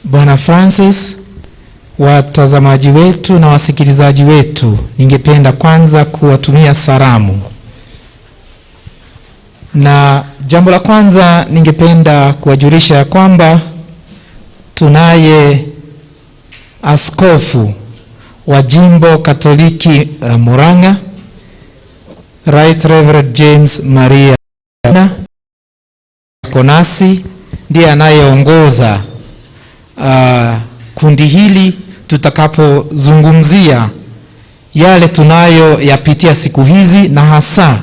Bwana Francis, watazamaji wetu na wasikilizaji wetu, ningependa kwanza kuwatumia salamu. Na jambo la kwanza ningependa kuwajulisha kwamba tunaye askofu wa jimbo Katoliki la Murang'A, Right Reverend James Maria Konasi, ndiye anayeongoza kundi hili tutakapozungumzia yale tunayo yapitia siku hizi, na hasa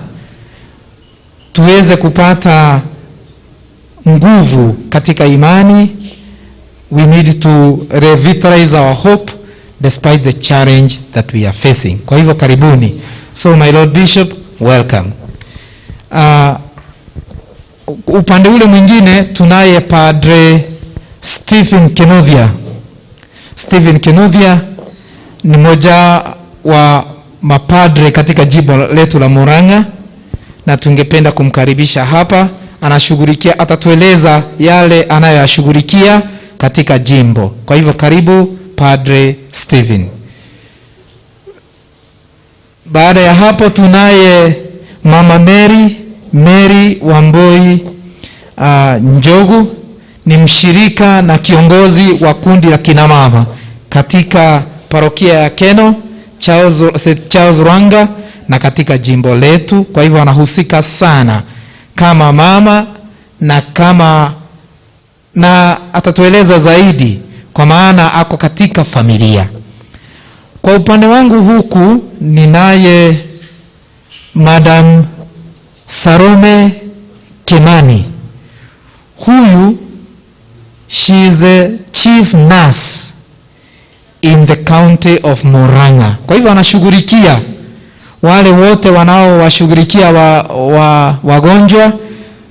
tuweze kupata nguvu katika imani. We need to revitalize our hope despite the challenge that we are facing. Kwa hivyo karibuni. So my Lord Bishop, welcome. Upande ule mwingine tunaye Padre Kinuthia. Kinuthia ni moja wa mapadre katika jimbo letu la Murang'A, na tungependa kumkaribisha hapa. Anashughulikia, atatueleza yale anayoyashughulikia katika jimbo. Kwa hivyo karibu Padre Stephen. Baada ya hapo tunaye Mama Mary Wamboi Njogu, ni mshirika na kiongozi wa kundi la kina mama katika parokia ya Keno Charles Rwanga na katika jimbo letu. Kwa hivyo anahusika sana kama mama na atatueleza zaidi kwa maana ako katika familia. Kwa upande wangu huku ninaye Madam Salome Kimani. Huyu, she is the chief nurse in the county of Murang'A. Kwa hivyo anashughulikia wale wote wanaowashughulikia wagonjwa,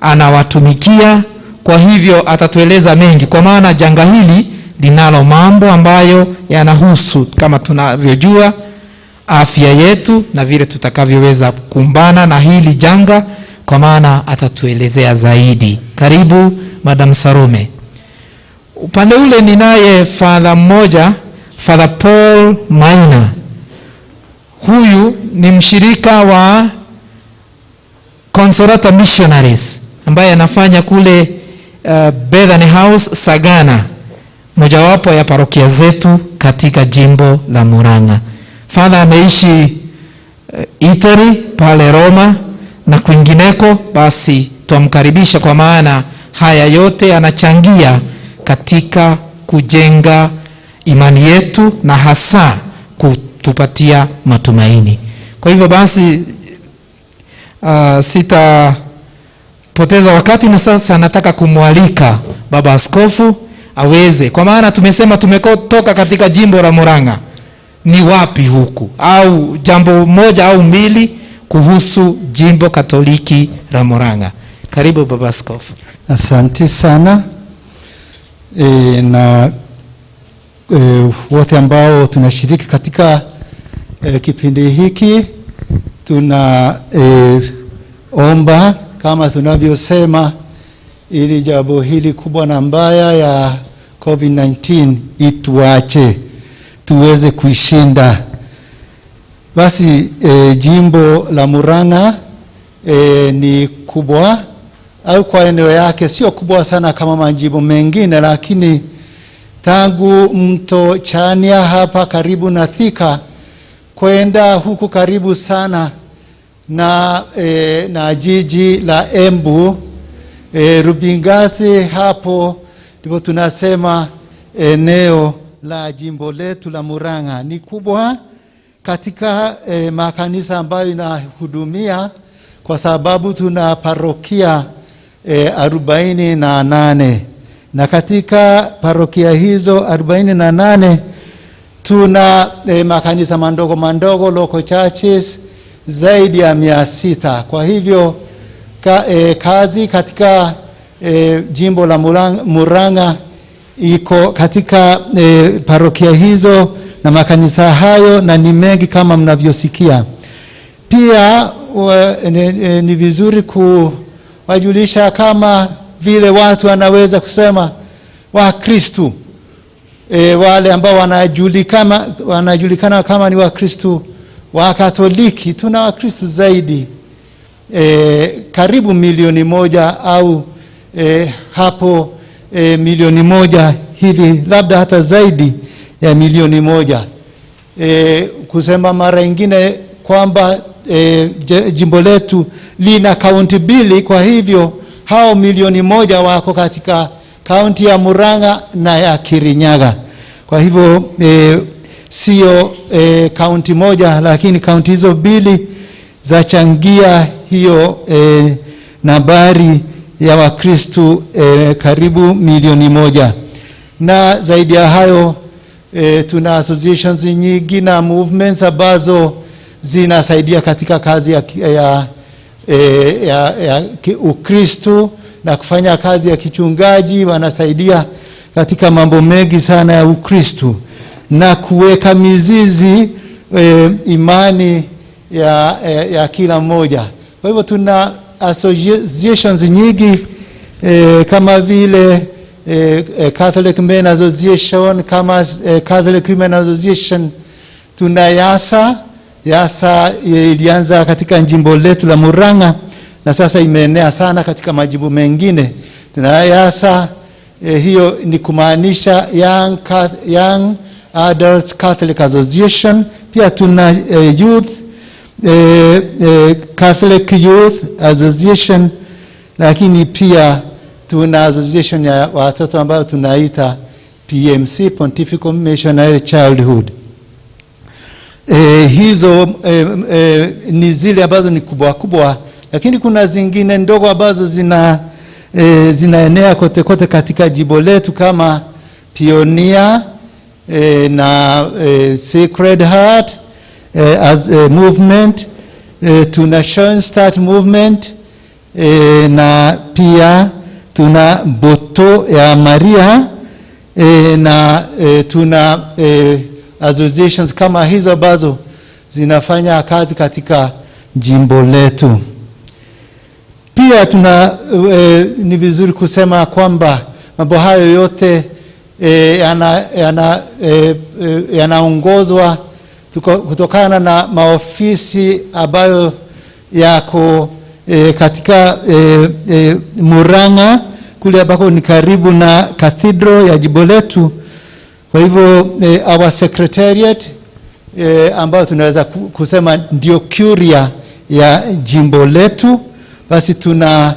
anawatumikia. Kwa hivyo atatueleza mengi, kwa maana janga hili linalo mambo ambayo yanahusu, kama tunavyojua, afya yetu na vile tutakavyoweza kukumbana na hili janga, kwa maana atatuelezea zaidi. Karibu Madam Salome. Upande ule ninaye Father mmoja, Father Paul Maina. Huyu ni mshirika wa Consolata Missionaries ambaye anafanya kule Bethany House Sagana, mojawapo ya parokia zetu katika jimbo la Murang'A. Father ameishi Italy pale Roma na kwingineko. Basi tumkaribisha, kwa maana haya yote anachangia katika kujenga imani yetu na hasa kutupatia matumaini. Kwa hivyo basi sitapoteza wakati, na sasa nataka kumwalika Baba Askofu aweze, kwa maana tumesema tumetoka katika jimbo la Murang'A, ni wapi huku, au jambo moja au mbili kuhusu jimbo Katoliki la Murang'A. Karibu Baba Askofu. Asante sana. Wote ambao tunashiriki katika kipindi hiki, tunaomba kama tunavyosema, ili jambo hili kubwa na mbaya ya COVID-19 ituache tuweze kuishinda. Basi jimbo la Murang'A ni kubwa, au kwa eneo yake sio kubwa sana kama majimbo mengine, lakini tangu mto Chania hapa karibu na Thika kwenda huku karibu sana na jiji la Embu, Rubingasi, hapo ndipo tunasema eneo la jimbo letu la Murang'A ni kubwa katika makanisa ambayo inahudumia, kwa sababu tuna parokia 48, na katika parokia hizo 48 tuna makanisa mandogo local churches zaidi ya 600. Kwa hivyo kazi katika jimbo la Murang'A iko katika parokia hizo na makanisa hayo, na ni mengi kama mnavyosikia. Pia ni vizuri kuwajulisha kama vile watu wanaweza kusema Wakristo wale ambao wanajulikana kama ni Wakristo wa Katoliki, tuna Wakristo zaidi karibu 1,000,000 au hapo 1,000,000 hivi, labda hata zaidi ya 1,000,000. Kusema mara nyingine kwamba jimbo letu lina kaunti 2, kwa hivyo hao 1,000,000 wako katika kaunti ya Murang'A na ya Kirinyaga. Kwa hivyo sio kaunti moja, lakini kaunti hizo 2 zachangia hiyo nambari ya Wakristo karibu 1,000,000. Na zaidi ya hayo tuna associations nyingi na movements ambazo zinasaidia katika kazi ya Ukristo na kufanya kazi ya kichungaji. Wanasaidia katika mambo mengi sana ya Ukristo na kuweka mizizi imani ya kila mmoja. Kwa hivyo tuna associations nyingi kama vile Catholic Men Association, kama Catholic Women Association. Tuna Yasa ilianza katika jimbo letu la Murang'A na sasa imeenea sana katika majimbo mengine. Tuna Yasa, hiyo ni kumaanisha Young Adults Catholic Association. Pia tuna Youth Catholic Youth Association, lakini pia tuna association ya watoto ambayo tunaita PMC, Pontifical Missionary Childhood. Hizo ni zile ambazo ni kubwa, lakini kuna zingine ndogo ambazo zinaenea kote katika jimbo letu kama Pioneer na Sacred Heart as a movement. Tuna Shine Start movement na pia tuna Boto ya Maria na tuna associations kama hizo ambazo zinafanya kazi katika jimbo letu. Pia tuna ni vizuri kusema kwamba mambo hayo yote yanaongozwa kutokana na maofisi ambayo yako katika Murang'A kule ambako ni karibu na cathedral ya jimbo letu. Kwa hivyo our secretariat ambayo tunaweza kusema ndio curia ya jimbo letu. Basi tuna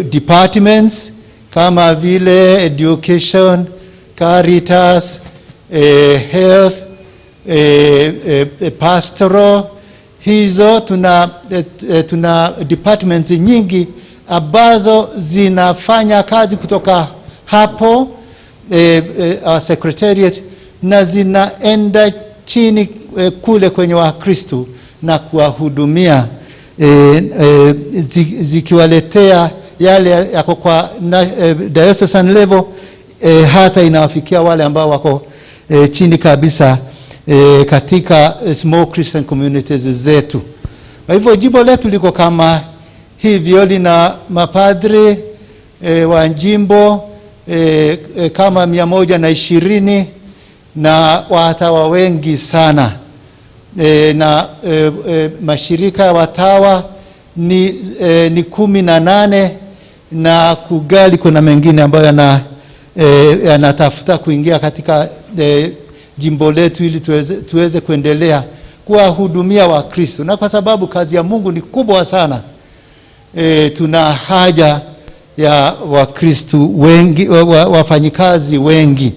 departments kama vile education, caritas, health, pastoral. Hizo tuna departments nyingi ambazo zinafanya kazi kutoka hapo our secretariat, na zinaenda chini kule kwenye Wakristo na kuwahudumia zikiwaletea yale yako kwa diocesan level, hata inawafikia wale ambao wako chini kabisa katika small Christian communities zetu. Kwa hivyo jimbo letu liko kama hivyo, lina mapadre wa jimbo kama 120 na watawa wengi sana, na mashirika ya watawa ni 18 na kugali kuna mengine ambayo yanatafuta kuingia katika jimbo letu ili tuweze kuendelea kuwahudumia Wakristo. Na kwa sababu kazi ya Mungu ni kubwa sana, tuna haja ya Wakristo wengi, wafanyikazi wengi.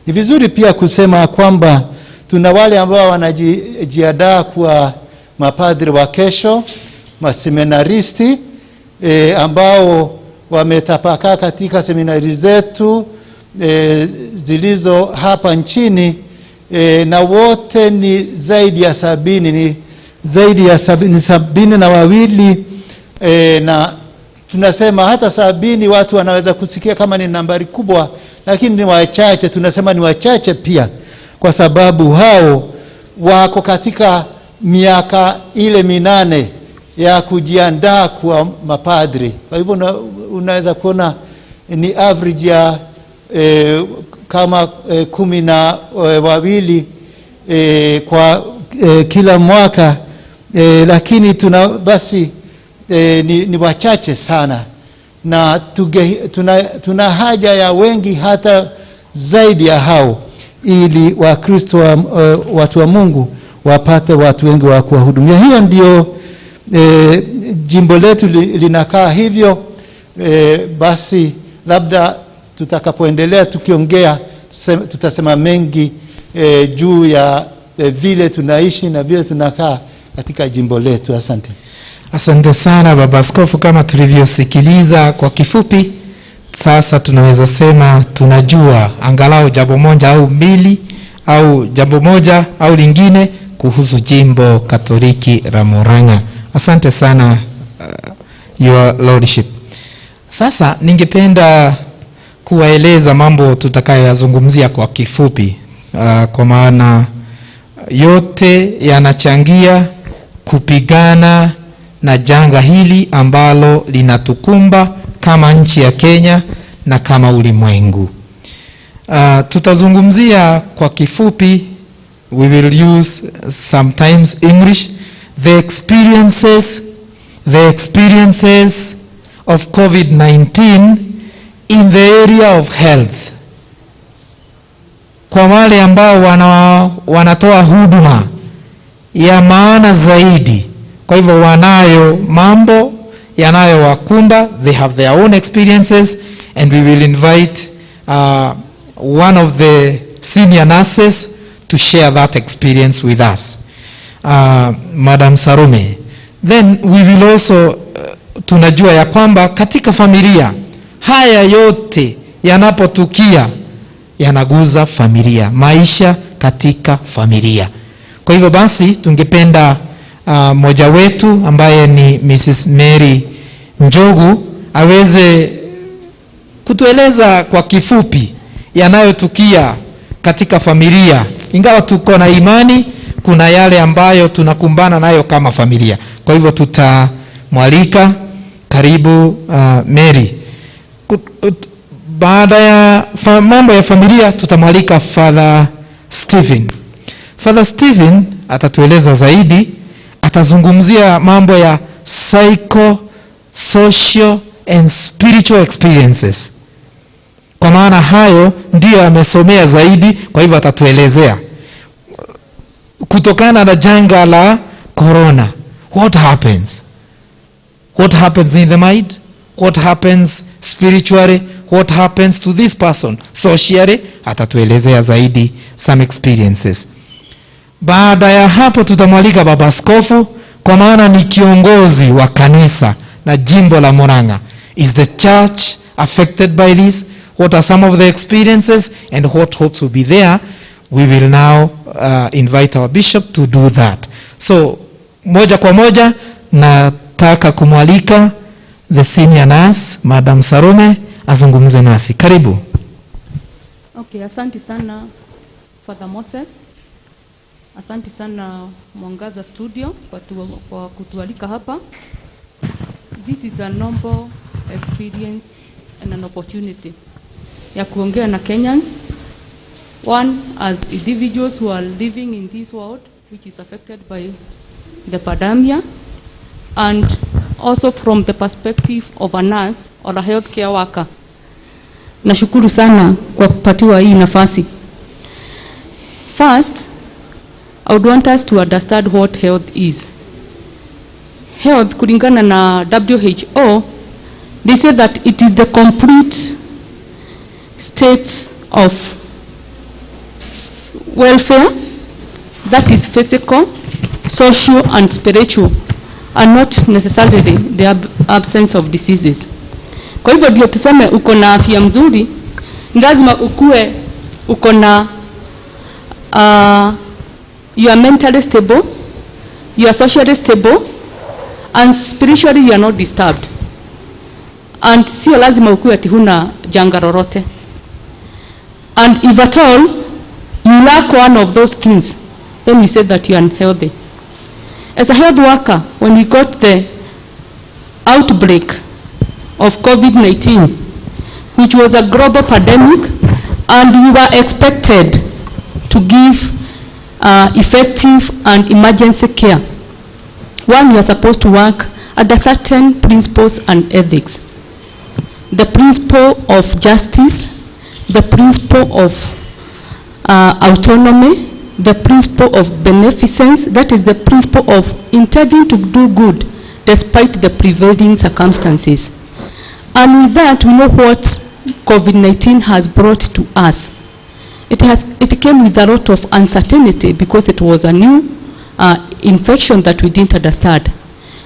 Ni vizuri pia kusema kwamba tuna wale ambao wanajiandaa kuwa mapadri wa kesho, maseminaristi ambao wametapakaa katika seminari zetu zilizo hapa nchini, na wote ni zaidi ya 70, ni zaidi ya 72, na tunasema hata 70 watu wanaweza kusikia kama ni nambari kubwa, lakini ni wachache. Tunasema ni wachache pia kwa sababu hao wako katika miaka ile 8 ya kujiandaa kuwa mapadri. Kwa hivyo unaweza kuona ni average ya kama 12 kwa kila mwaka, lakini ni wachache sana, na tuna haja ya wengi hata zaidi ya hao, ili Wakristo watu wa Mungu wapate watu wengi wa kuwahudumia. Hiyo ndio jimbo letu linakaa hivyo. Basi labda tutakapoendelea tukiongea tutasema mengi juu ya vile tunaishi na vile tunakaa katika jimbo letu. Asante. Asante sana Baba Askofu. Kama tulivyosikiliza kwa kifupi, sasa tunaweza sema tunajua angalau jambo moja au mbili, au jambo moja au lingine kuhusu jimbo Katoliki la Murang'A. Asante sana Your Lordship. Sasa ningependa kuwaeleza mambo tutakayoyazungumzia kwa kifupi, kwa maana yote yanachangia kupigana na janga hili ambalo linatukumba kama nchi ya Kenya na kama ulimwengu. Tutazungumzia kwa kifupi, we will use sometimes English, the experiences of COVID-19 in the area of health. Kwa wale ambao wanatoa huduma ya maana zaidi, kwa hivyo wanayo mambo yanayowakumba, they have their own experiences, and we will invite one of the senior nurses to share that experience with us, Madam Salome. Then we will also tunajua ya kwamba katika familia haya yote yanapotukia yanaguza familia, maisha katika familia. Kwa hivyo basi tungependa mmoja wetu ambaye ni Mrs. Mary Njogu aweze kutueleza kwa kifupi yanayotukia katika familia. Ingawa tuko na imani, kuna yale ambayo tunakumbana nayo kama familia. Kwa hivyo tutamwalika. Karibu Mary. Baada ya mambo ya familia tutamwalika Father Stephen. Father Stephen atatueleza zaidi, atazungumzia mambo ya psycho, social and spiritual experiences. Kwa maana hayo ndio amesomea zaidi, kwa hivyo atatuelezea kutokana na janga la corona, what happens? What happens in the mind? What happens spiritually? What happens to this person socially? Atatuelezea zaidi some experiences. Baada ya hapo tutamwalika Baba Askofu, kwa maana ni kiongozi wa kanisa na jimbo la Murang'A. Is the church affected by this? What are some of the experiences and what hopes will be there? We will now invite our bishop to do that. So moja kwa moja nataka kumwalika the senior nurse Madam Salome azungumze nasi. Karibu. Okay, asante sana Father Moses. Asante sana Mwangaza Studio kwa kutualika hapa. This is a noble experience and an opportunity ya kuongea na Kenyans, one as individuals who are living in this world which is affected by the pandemic, and also from the perspective of a nurse or a healthcare worker. Nashukuru sana kwa kupatiwa hii nafasi. First, I would want us to understand what health is. Health, kulingana na WHO, they say that it is the complete state of welfare that is physical, social and spiritual, and not necessarily the absence of diseases. Kwa hivyo ndio tuseme uko na afya mzuri, lazima ukue uko na you are mentally stable, you are socially stable, and spiritually you are not disturbed. And sio lazima ukue ati huna janga lolote. And if at all you lack one of those things, then we say that you are unhealthy. As a health worker, when we got the outbreak of COVID-19, which was a global pandemic And we were expected to give effective and emergency care. One, we are supposed to work under certain principles and ethics. The principle of justice, the principle of autonomy, the principle of beneficence, that is the principle of intending to do good despite the prevailing circumstances. And with that, we know what COVID-19 has brought to us. It came with a lot of uncertainty because it was a new infection that we didn't understand.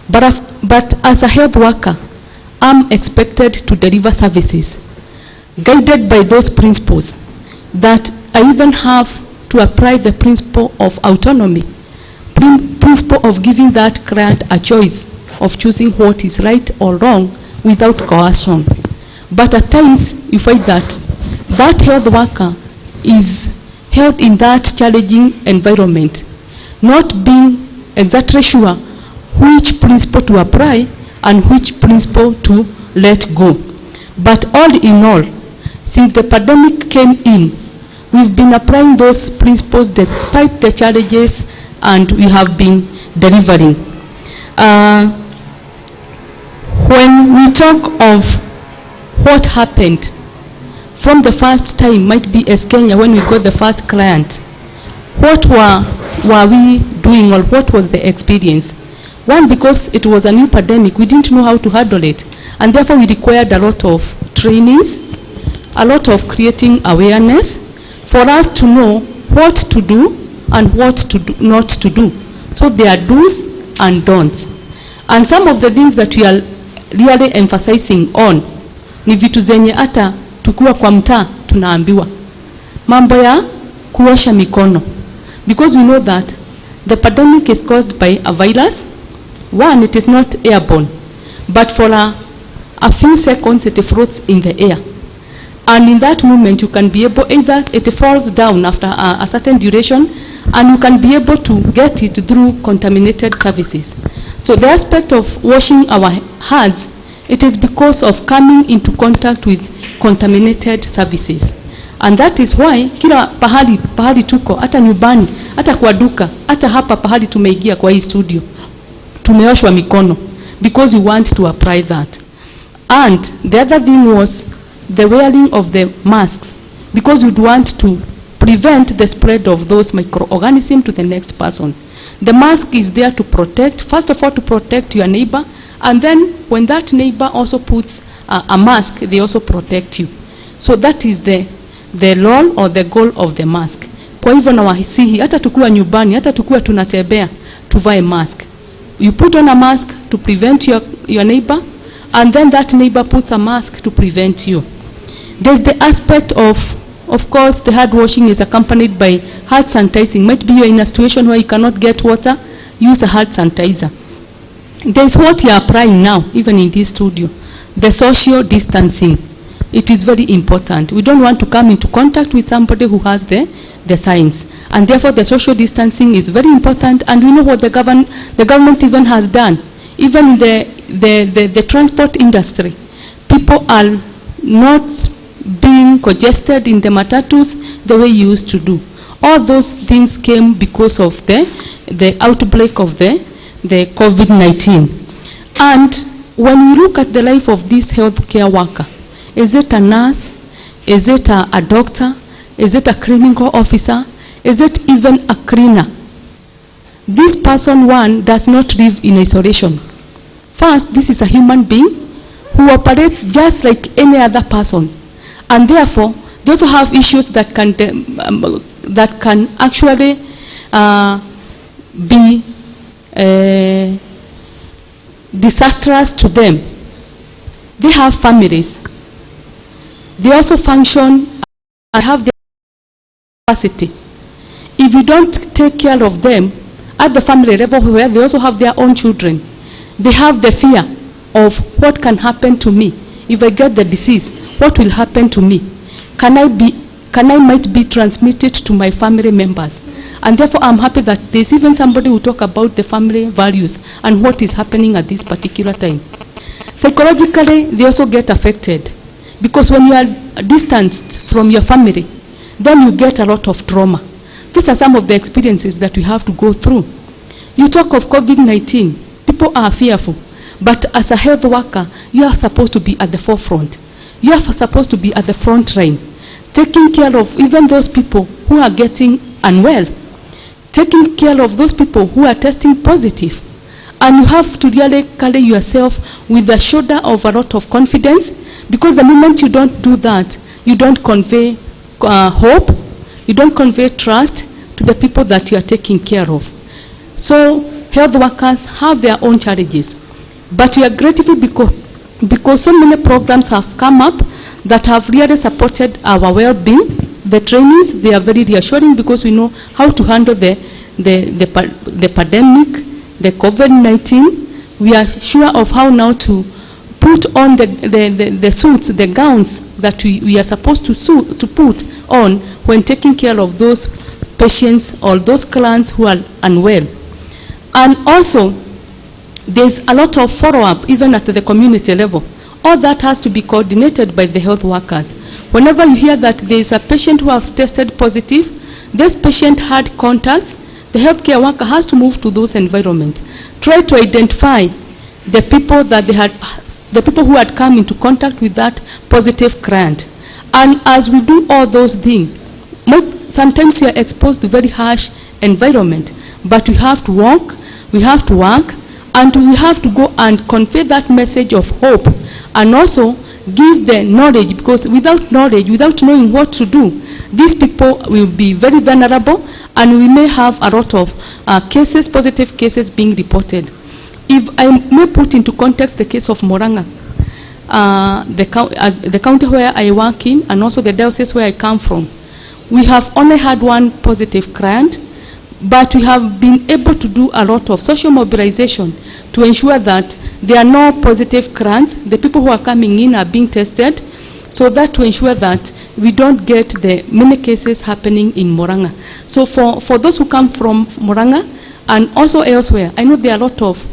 But as a health worker, I'm expected to deliver services guided by those principles, that I even have to apply the principle of autonomy, principle of giving that client a choice of choosing what is right or wrong without coercion. But at times, you find that health worker is held in that challenging environment, not being exactly sure which principle to apply and which principle to let go. But all in all, since the pandemic came in, we've been applying those principles despite the challenges, and we have been delivering. When we talk of what happened from the first time, might be as Kenya when we got the first client, what were we doing, or what was the experience? One, because it was a new pandemic, we didn't know how to handle it, and therefore we required a lot of trainings, a lot of creating awareness for us to know what to do and what to do, not to do. So there are do's and don'ts. And some of the things that we are really emphasizing on ni vitu zenye hata tukiwa kwa mtaa tunaambiwa. Mambo ya kuosha mikono. Because we know that the pandemic is caused by a virus. One, it is not airborne, but for a few seconds it floats in the air. And in that moment, you can be able, either it falls down after a certain duration, and you can be able to get it through contaminated surfaces. So the aspect of washing our hands, it is because of coming into contact with contaminated surfaces. And that is why kila pahali tuko, hata nyumbani, hata kwa duka, hata hapa pahali tumeingia kwa hii studio, tumeoshwa mikono, because we want to apply that. And the other thing was the wearing of the masks, because we'd want to prevent the spread of those microorganisms to the next person. The mask is there to protect, first of all, to protect your neighbor, and then when that neighbor also puts a mask, they also protect you. So that is the role or the goal of the mask. Kwa hivyo na wahisihi, hata tukiwa nyumbani, hata tukiwa tunatembea, tuvae mask. You put on a mask to prevent your neighbor, and then that neighbor puts a mask to prevent you. There's the aspect of course, the hand washing is accompanied by hand sanitizing. Might be you're in a situation where you cannot get water, use a hand sanitizer. There's what you're applying now, even in this studio, the social distancing. It is very important. We don't want to come into contact with somebody who has the signs. And therefore, the social distancing is very important, and we know what the government even has done. Even in the transport industry, people are not being congested in the matatus the way you used to do. All those things came because of the outbreak of the COVID-19. And when we look at the life of this healthcare worker, is it a nurse? Is it a doctor? Is it a clinical officer? Is it even a cleaner? This person, one, does not live in isolation. First, this is a human being who operates just like any other person. And therefore, they also have issues that can actually be disastrous to them. They have families. They also function and have their capacity. If you don't take care of them at the family level, where they also have their own children, they have the fear of what can happen to me. If I get the disease, what will happen to me? Can I might be transmitted to my family members? And therefore, I'm happy that there's even somebody who talk about the family values and what is happening at this particular time. Psychologically, they also get affected. Because when you are distanced from your family, then you get a lot of trauma. These are some of the experiences that we have to go through. You talk of COVID-19, people are fearful. But as a health worker, you are supposed to be at the forefront. You are supposed to be at the front line, taking care of even those people who are getting unwell, taking care of those people who are testing positive. And you have to really carry yourself with a shoulder of a lot of confidence, because the moment you don't do that, you don't convey hope, you don't convey trust to the people that you are taking care of. So health workers have their own challenges. But we are grateful because so many programs have come up that have really supported our well-being. The trainings, they are very reassuring because we know how to handle the pandemic, the COVID-19. We are sure of how now to put on the suits, the gowns that we are supposed to put on when taking care of those patients or those clients who are unwell. And also, there's a lot of follow-up even at the community level. All that has to be coordinated by the health workers. Whenever you hear that there is a patient who has tested positive, this patient had contacts, the healthcare worker has to move to those environments. Try to identify the people that the people who had come into contact with that positive client. And as we do all those things, sometimes you are exposed to very harsh environment, but we have to walk, we have to work, and we have to go and convey that message of hope, and also give the knowledge, because without knowledge, without knowing what to do, these people will be very vulnerable, and we may have a lot of cases, positive cases being reported. If I may put into context the case of Murang'A, the county where I work in, and also the diocese where I come from, we have only had one positive client, but we have been able to do a lot of social mobilization to ensure that there are no positive clients. The people who are coming in are being tested, so that to ensure that we don't get the many cases happening in Murang'A. So for those who come from Murang'A and also elsewhere, I know there are a lot of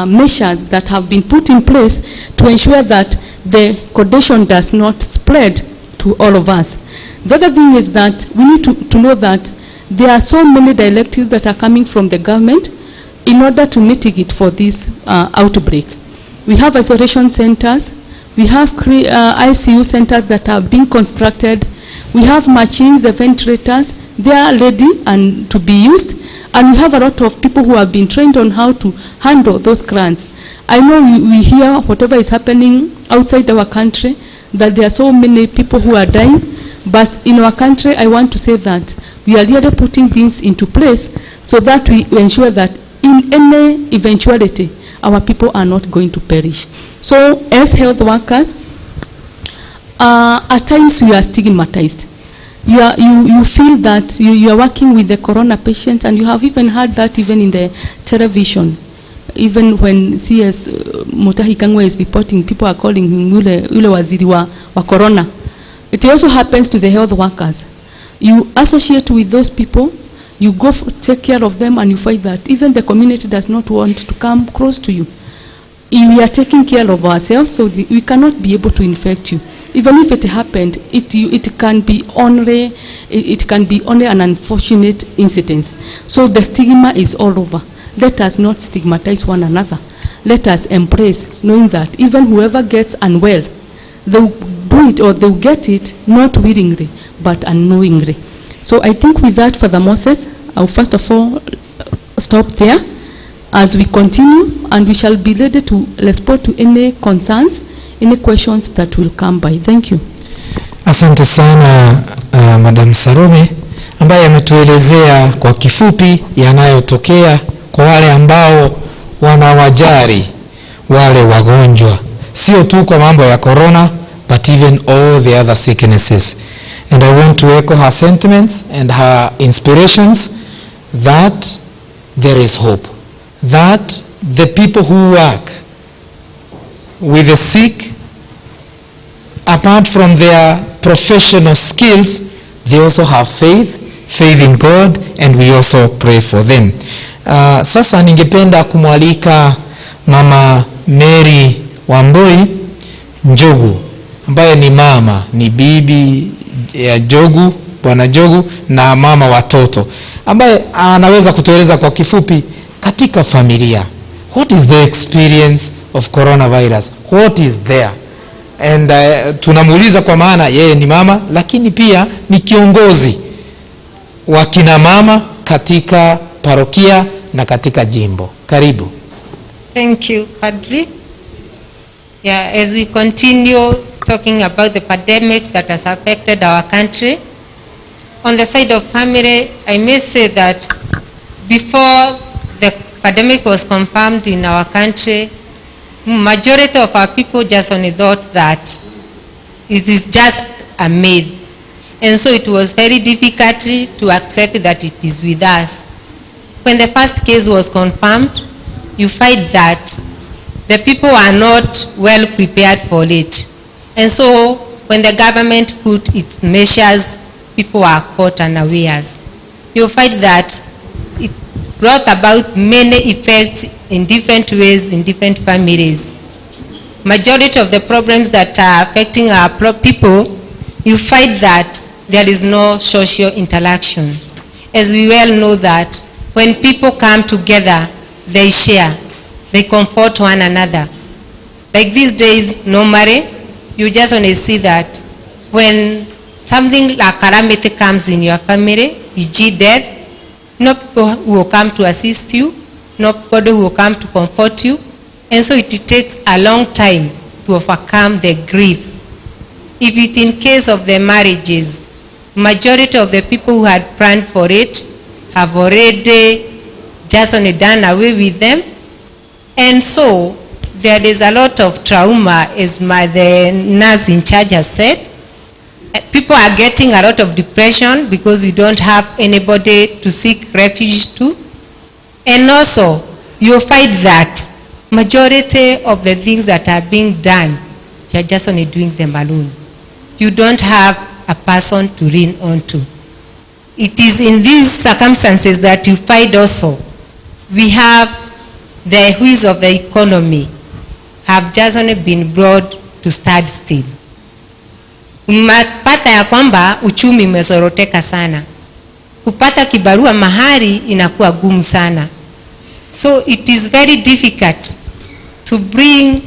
measures that have been put in place to ensure that the condition does not spread to all of us. The other thing is that we need to know that there are so many directives that are coming from the government in order to mitigate for this outbreak. We have isolation centers, we have ICU centers that are being constructed, we have machines, the ventilators, they are ready and to be used, and we have a lot of people who have been trained on how to handle those clients. I know we hear whatever is happening outside our country, that there are so many people who are dying, but in our country, I want to say that we are really putting things into place so that we ensure that in any eventuality, our people are not going to perish. So as health workers, at times we are stigmatized. You feel that you are working with the corona patient, and you have even heard that even in the television. Even when CS Mutahi Kangwa is reporting, people are calling him ule waziri wa corona. It also happens to the health workers. You associate with those people, you go take care of them, and you find that even the community does not want to come close to you. We are taking care of ourselves, so we cannot be able to infect you. Even if it happened, it can be only an unfortunate incident. So the stigma is all over. Let us not stigmatize one another. Let us embrace, knowing that even whoever gets unwell, they'll do it or they'll get it not willingly, but unknowingly. So I think with that, Father Moses, I'll first of all stop there as we continue, and we shall be ready to respond to any concerns, any questions that will come by. Thank you. Asante sana Madam Salome, ambaye ametuelezea kwa kifupi yanayotokea kwa wale ambao wanawajari wale wagonjwa, sio tu kwa mambo ya corona, but even all the other sicknesses. And I want to echo her sentiments and her inspirations that there is hope, that the people who work with the sick, apart from their professional skills, they also have faith in God, and we also pray for them. Sasa ningependa kumwalika Mama Mary Wamboi Njogu ambaye ni mama, ni bibi ya Njogu, bwana Njogu, na mama watoto, ambaye anaweza kutueleza kwa kifupi katika familia, what is the experience of coronavirus, what is there. And tunamuuliza kwa maana yeye ni mama, lakini pia ni kiongozi wa kina mama katika parokia na katika jimbo. Karibu. Thank you, Padri. Yeah, as we continue talking about the pandemic that has affected our country, on the side of family, I may say that before the pandemic was confirmed in our country, majority of our people just only thought that it is just a myth. And so it was very difficult to accept that it is with us. When the first case was confirmed, you find that the people are not well prepared for it. And so when the government put its measures, people are caught unawares. You find that it brought about many effects in different ways in different families. Majority of the problems that are affecting our people, you find that there is no social interaction. As we well know that when people come together, they share, they comfort one another. Like these days, normally, you just want to see that when something like calamity comes in your family, e.g. death, no people who will come to assist you, nobody who will come to comfort you, and so it takes a long time to overcome the grief. If it in case of the marriages, majority of the people who had planned for it have already just only done away with them, and so there is a lot of trauma, as the nurse in charge has said. People are getting a lot of depression because you don't have anybody to seek refuge to. And also, you find that majority of the things that are being done, you are just only doing them alone. You don't have a person to lean on to. It is in these circumstances that you find also, we have the wheels of the economy have just only been brought to stand still. Mapata ya kwamba uchumi umezoroteka sana. Kupata kibarua mahali inakuwa gumu sana. So it is very difficult to bring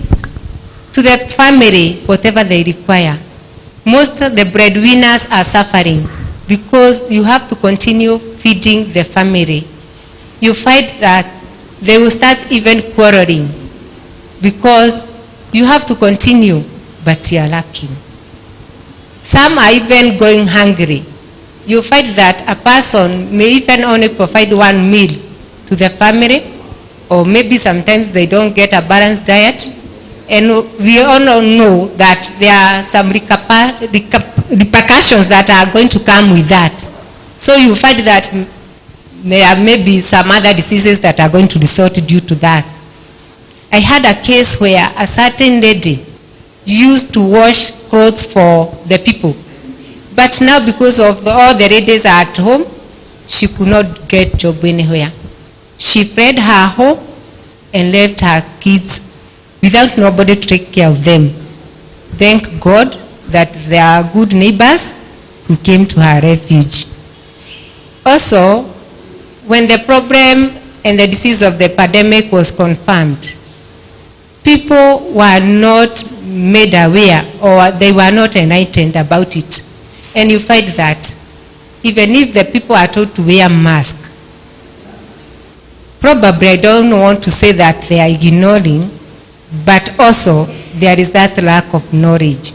to the family whatever they require. Most of the breadwinners are suffering because you have to continue feeding the family. You find that they will start even quarreling because you have to continue, but you are lacking. Some are even going hungry. You find that a person may even only provide one meal to the family, or maybe sometimes they don't get a balanced diet. And we all know that there are some repercussions that are going to come with that. So you find that there may be some other diseases that are going to result due to that. I had a case where a certain lady used to wash clothes for the people. But now because of all the ladies are at home, she could not get job anywhere. She fled her home and left her kids without nobody to take care of them. Thank God that there are good neighbors who came to her refuge. Also, when the problem and the disease of the pandemic was confirmed, people were not made aware, or they were not enlightened about it. And you find that even if the people are told to wear masks, probably I don't want to say that they are ignoring, but also there is that lack of knowledge.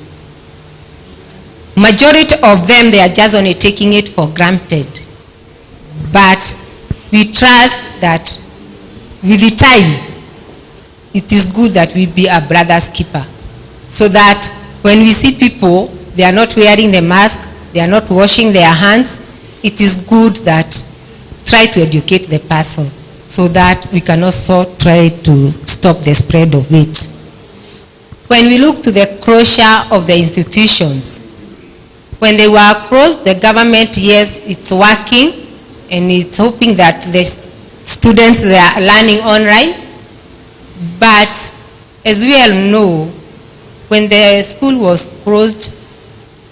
Majority of them, they are just only taking it for granted. But we trust that with the time, it is good that we be a brother's keeper. So that when we see people, they are not wearing the mask, they are not washing their hands, it is good that try to educate the person so that we can also try to stop the spread of it. When we look to the closure of the institutions, when they were closed, the government, yes, it's working and it's hoping that the students, they are learning online. But as we all know, when the school was closed,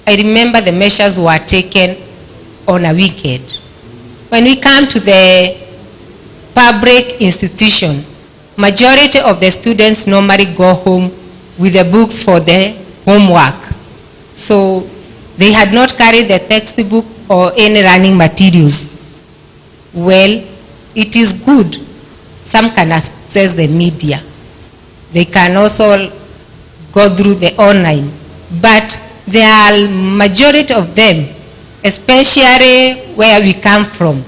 I remember the measures were taken on a weekend. When we come to the public institution, majority of the students normally go home with the books for the homework. So they had not carried the textbook or any running materials. Well, it is good. Some can access the media. They can also go through the online. But there are majority of them, especially where we come from,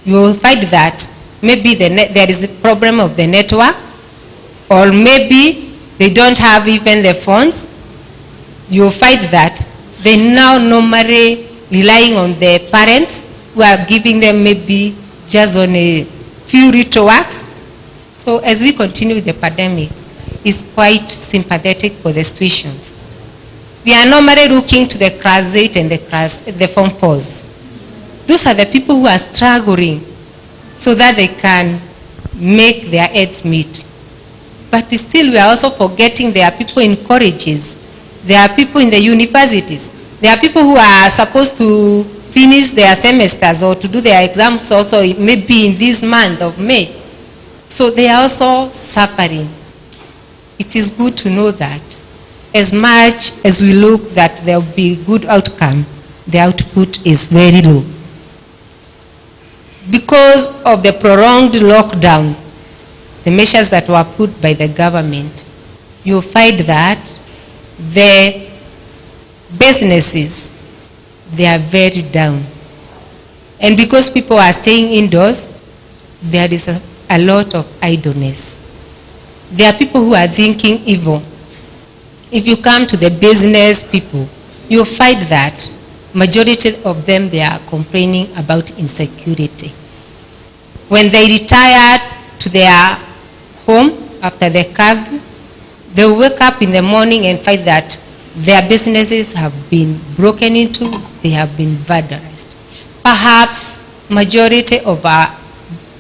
you will find that maybe there is a problem of the network, or maybe they don't have even the phones. You will find that they now normally relying on the parents who are giving them maybe just on a few little works. So as we continue with the pandemic, it's quite sympathetic for the situations. We are normally looking to the class 8 and the form 4s. Those are the people who are struggling so that they can make their ends meet. But still we are also forgetting there are people in colleges, there are people in the universities, there are people who are supposed to finish their semesters or to do their exams also maybe in this month of May. So they are also suffering. It is good to know that as much as we look that there will be good outcome, the output is very low. Because of the prolonged lockdown, the measures that were put by the government, you'll find that the businesses, they are very down. And because people are staying indoors, there is a lot of idleness. There are people who are thinking evil. If you come to the business people, you'll find that majority of them, they are complaining about insecurity. When they retire to their home after the curfew, they wake up in the morning and find that their businesses have been broken into, they have been vandalized. Perhaps majority of our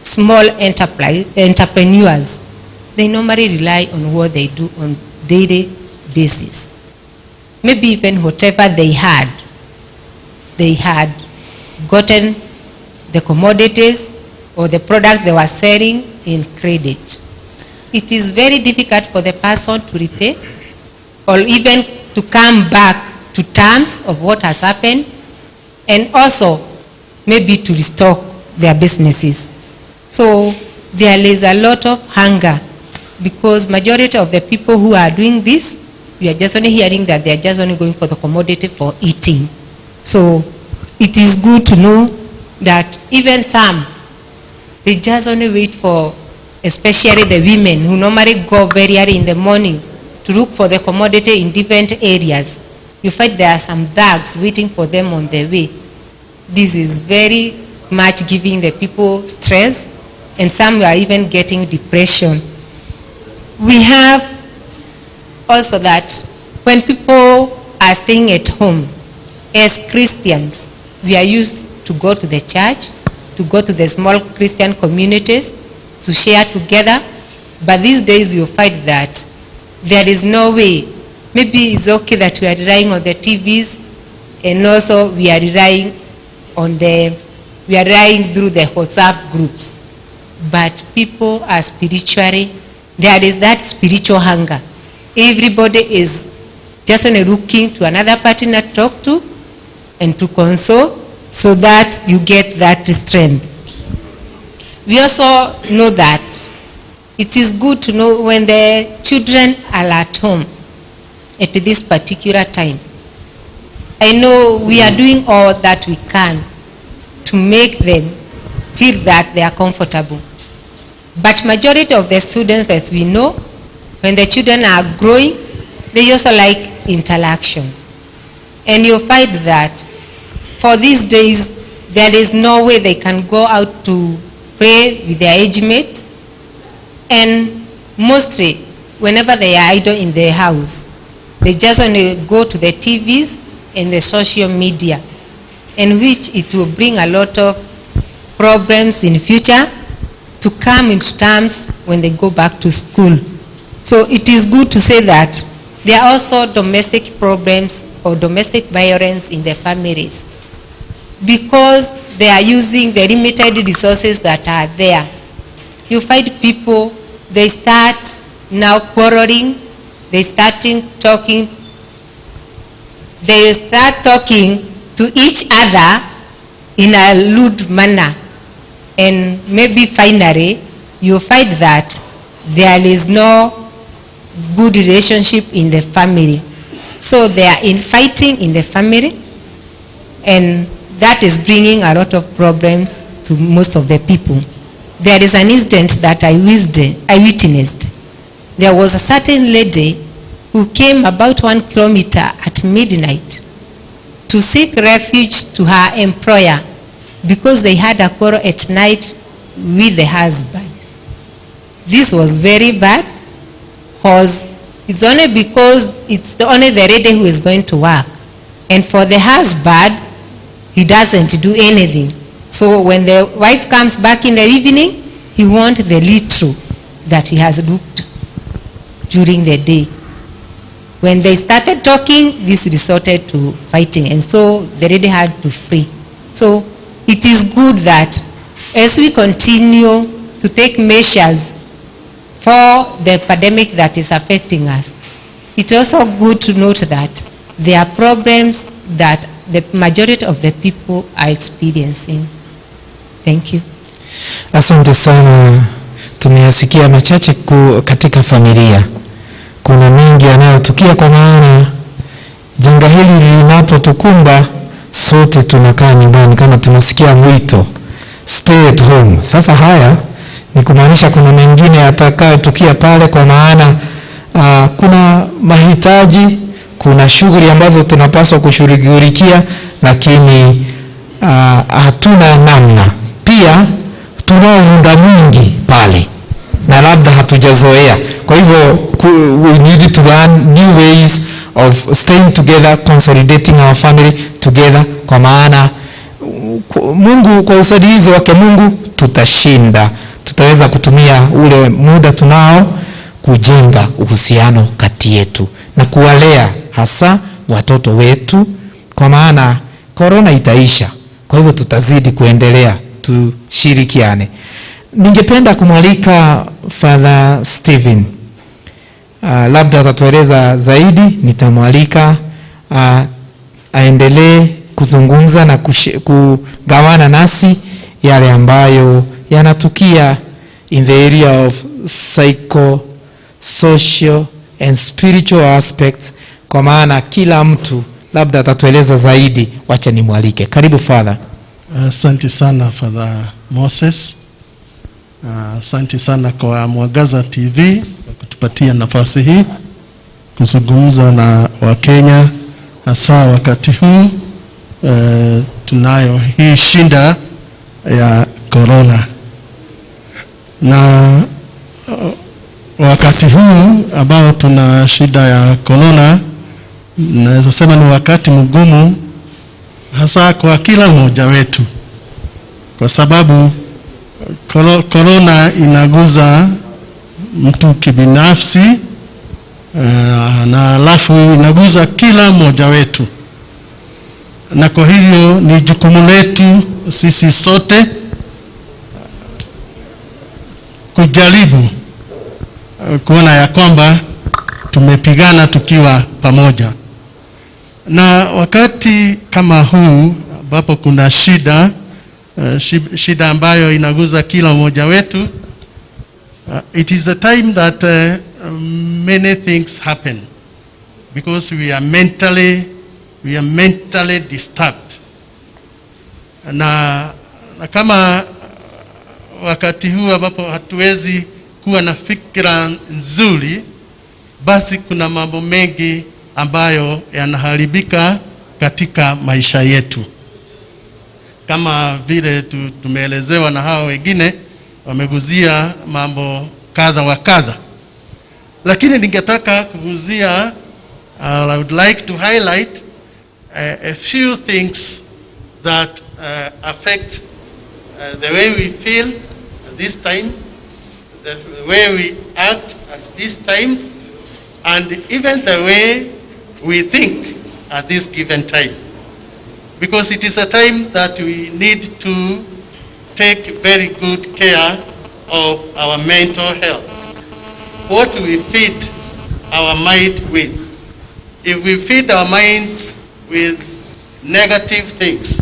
small entrepreneurs, they normally rely on what they do on daily basis. Maybe even whatever they had gotten the commodities or the product they were selling in credit. It is very difficult for the person to repay or even to come back to terms of what has happened, and also maybe to restock their businesses. So there is a lot of hunger because majority of the people who are doing this, we are just only hearing that they are just only going for the commodity for eating. So it is good to know that even some, they just only wait for, especially the women who normally go very early in the morning to look for the commodity in different areas. You find there are some bags waiting for them on the way. This is very much giving the people stress, and some are even getting depression. We have also that when people are staying at home, as Christians, we are used to go to the church, to go to the small Christian communities, to share together. But these days you find that there is no way. Maybe it's okay that we are relying on the TVs, and also we are relying through the WhatsApp groups. But people are spiritually, there is that spiritual hunger. Everybody is just looking to another partner to talk to and to console, so that you get that strength. We also know that it is good to know when the children are at home at this particular time. I know we are doing all that we can to make them feel that they are comfortable. But majority of the students that we know, when the children are growing, they also like interaction. And you'll find that for these days, there is no way they can go out to play with their age mates. And mostly, whenever they are idle in their house, they just only go to the TVs and the social media, in which it will bring a lot of problems in future to come into terms when they go back to school. So it is good to say that there are also domestic problems or domestic violence in the families, because they are using the limited resources that are there. You find people, they start now quarreling, they start talking to each other in a lewd manner, and maybe finally you find that there is no good relationship in the family. So they are infighting in the family, and that is bringing a lot of problems to most of the people. There is an incident that I witnessed. There was a certain lady who came about 1 kilometer at midnight to seek refuge to her employer because they had a quarrel at night with the husband. This was very bad, because it's only because it's only the lady who is going to work, and for the husband, he doesn't do anything. So when the wife comes back in the evening, he wants the little that he has looked during the day. When they started talking, this resorted to fighting, and so the lady had to flee. So it is good that as we continue to take measures for the pandemic that is affecting us, it's also good to note that there are problems that the majority of the people are experiencing. Thank you. Asante sana. Tumeyasikia machache katika familia. Kuna mengi yanayotukia, kwa maana janga hili linapotukumba sote tunakaa nyumbani, kama tunasikia mwito stay at home. Sasa haya ni kumaanisha kuna mengine yatakayotukia pale, kwa maana kuna mahitaji, kuna shughuli ambazo tunapaswa kushughulikia, lakini hatuna namna. Pia tunao muda mwingi pale na labda hatujazoea. Kwa hivyo we need to learn new ways of staying together, consolidating our family together, kwa maana Mungu, kwa usaidizi wake Mungu, tutashinda. Tutaweza kutumia ule muda tunao kujenga uhusiano kati yetu na kuwalea hasa watoto wetu, kwa maana corona itaisha. Kwa hivyo tutazidi kuendelea, tushirikiane. Ningependa kumwalika Father Stephen. Labda atatueleza zaidi. Nitamwalika aendelee kuzungumza na kugawana nasi yale ambayo yanatukia in the area of psycho, social and spiritual aspects, kwa maana kila mtu labda atatueleza zaidi. Wacha nimwalike. Karibu Father. Asante sana Father Moses. Asante sana kwa Mwangaza TV kwa kutupatia nafasi hii kuzungumza na Wakenya, hasa wakati huu tunayo hii shida ya corona. Na wakati huu ambao tuna shida ya corona, naweza sema ni wakati mgumu hasa kwa kila mmoja wetu, kwa sababu corona inaguza mtu kibinafsi, na alafu inaguza kila mmoja wetu, na kwa hivyo ni jukumu letu sisi sote kujaribu kuona ya kwamba tumepigana tukiwa pamoja. Na wakati kama huu ambapo kuna shida ambayo inaguza kila mmoja wetu, it is a time that many things happen, because we are mentally disturbed. Na kama wakati huu ambapo hatuwezi kuwa na fikra nzuri, basi kuna mambo mengi ambayo yanaharibika katika maisha yetu. Kama vile tumeelezewa na hao wengine wameguzia mambo kadha wa kadha, lakini ningetaka kuguzia, I would like to highlight a few things that affect the way we feel at this time, the way we act at this time, and even the way we think at this given time. Because it is a time that we need to take very good care of our mental health. What we feed our mind with. If we feed our minds with negative things,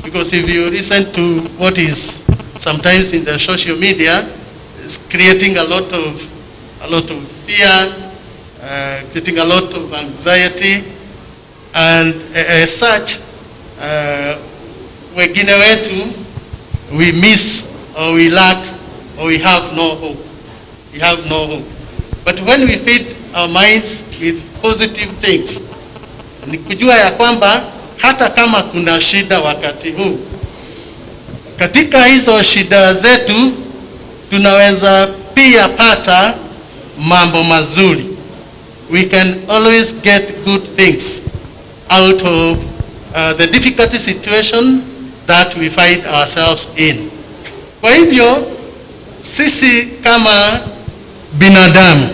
because if you listen to what is sometimes in the social media, it's creating a lot of fear, creating a lot of anxiety, and as such, wengine wetu, we miss or we lack or we have no hope. We have no hope. But when we feed our minds with positive things, ni kujua ya kwamba hata kama kuna shida wakati huu, katika hizo shida zetu tunaweza pia pata mambo mazuri. We can always get good things out of the difficult situation that we find ourselves in. Kwa hivyo sisi kama binadamu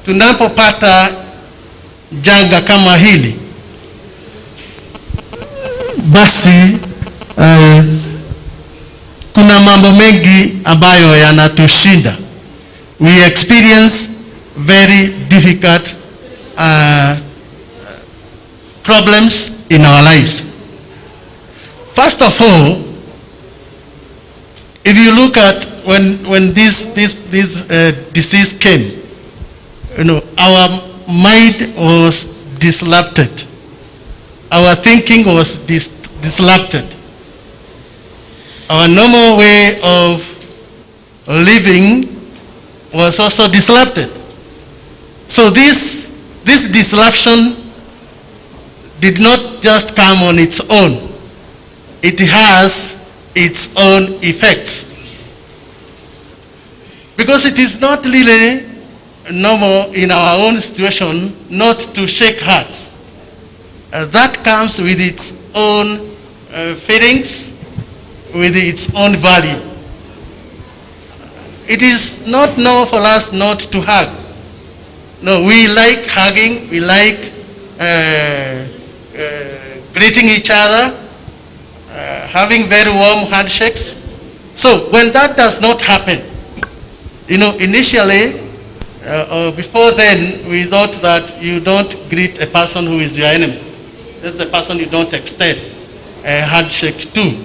tunapopata janga kama hili, basi kuna mambo mengi ambayo yanatushinda. We experience very difficult problems in our lives. First of all, if you look at when this disease came, you know, our mind was disrupted. Our thinking was disrupted. Our normal way of living was also disrupted. So this disruption did not just come on its own. It has its own effects. Because it is not really normal in our own situation not to shake hearts. That comes with its own feelings, with its own value. It is not normal for us not to hug. No, we like hugging, we like greeting each other, having very warm handshakes. So when that does not happen, you know, initially, or before then, we thought that you don't greet a person who is your enemy. That's the person you don't extend a handshake to.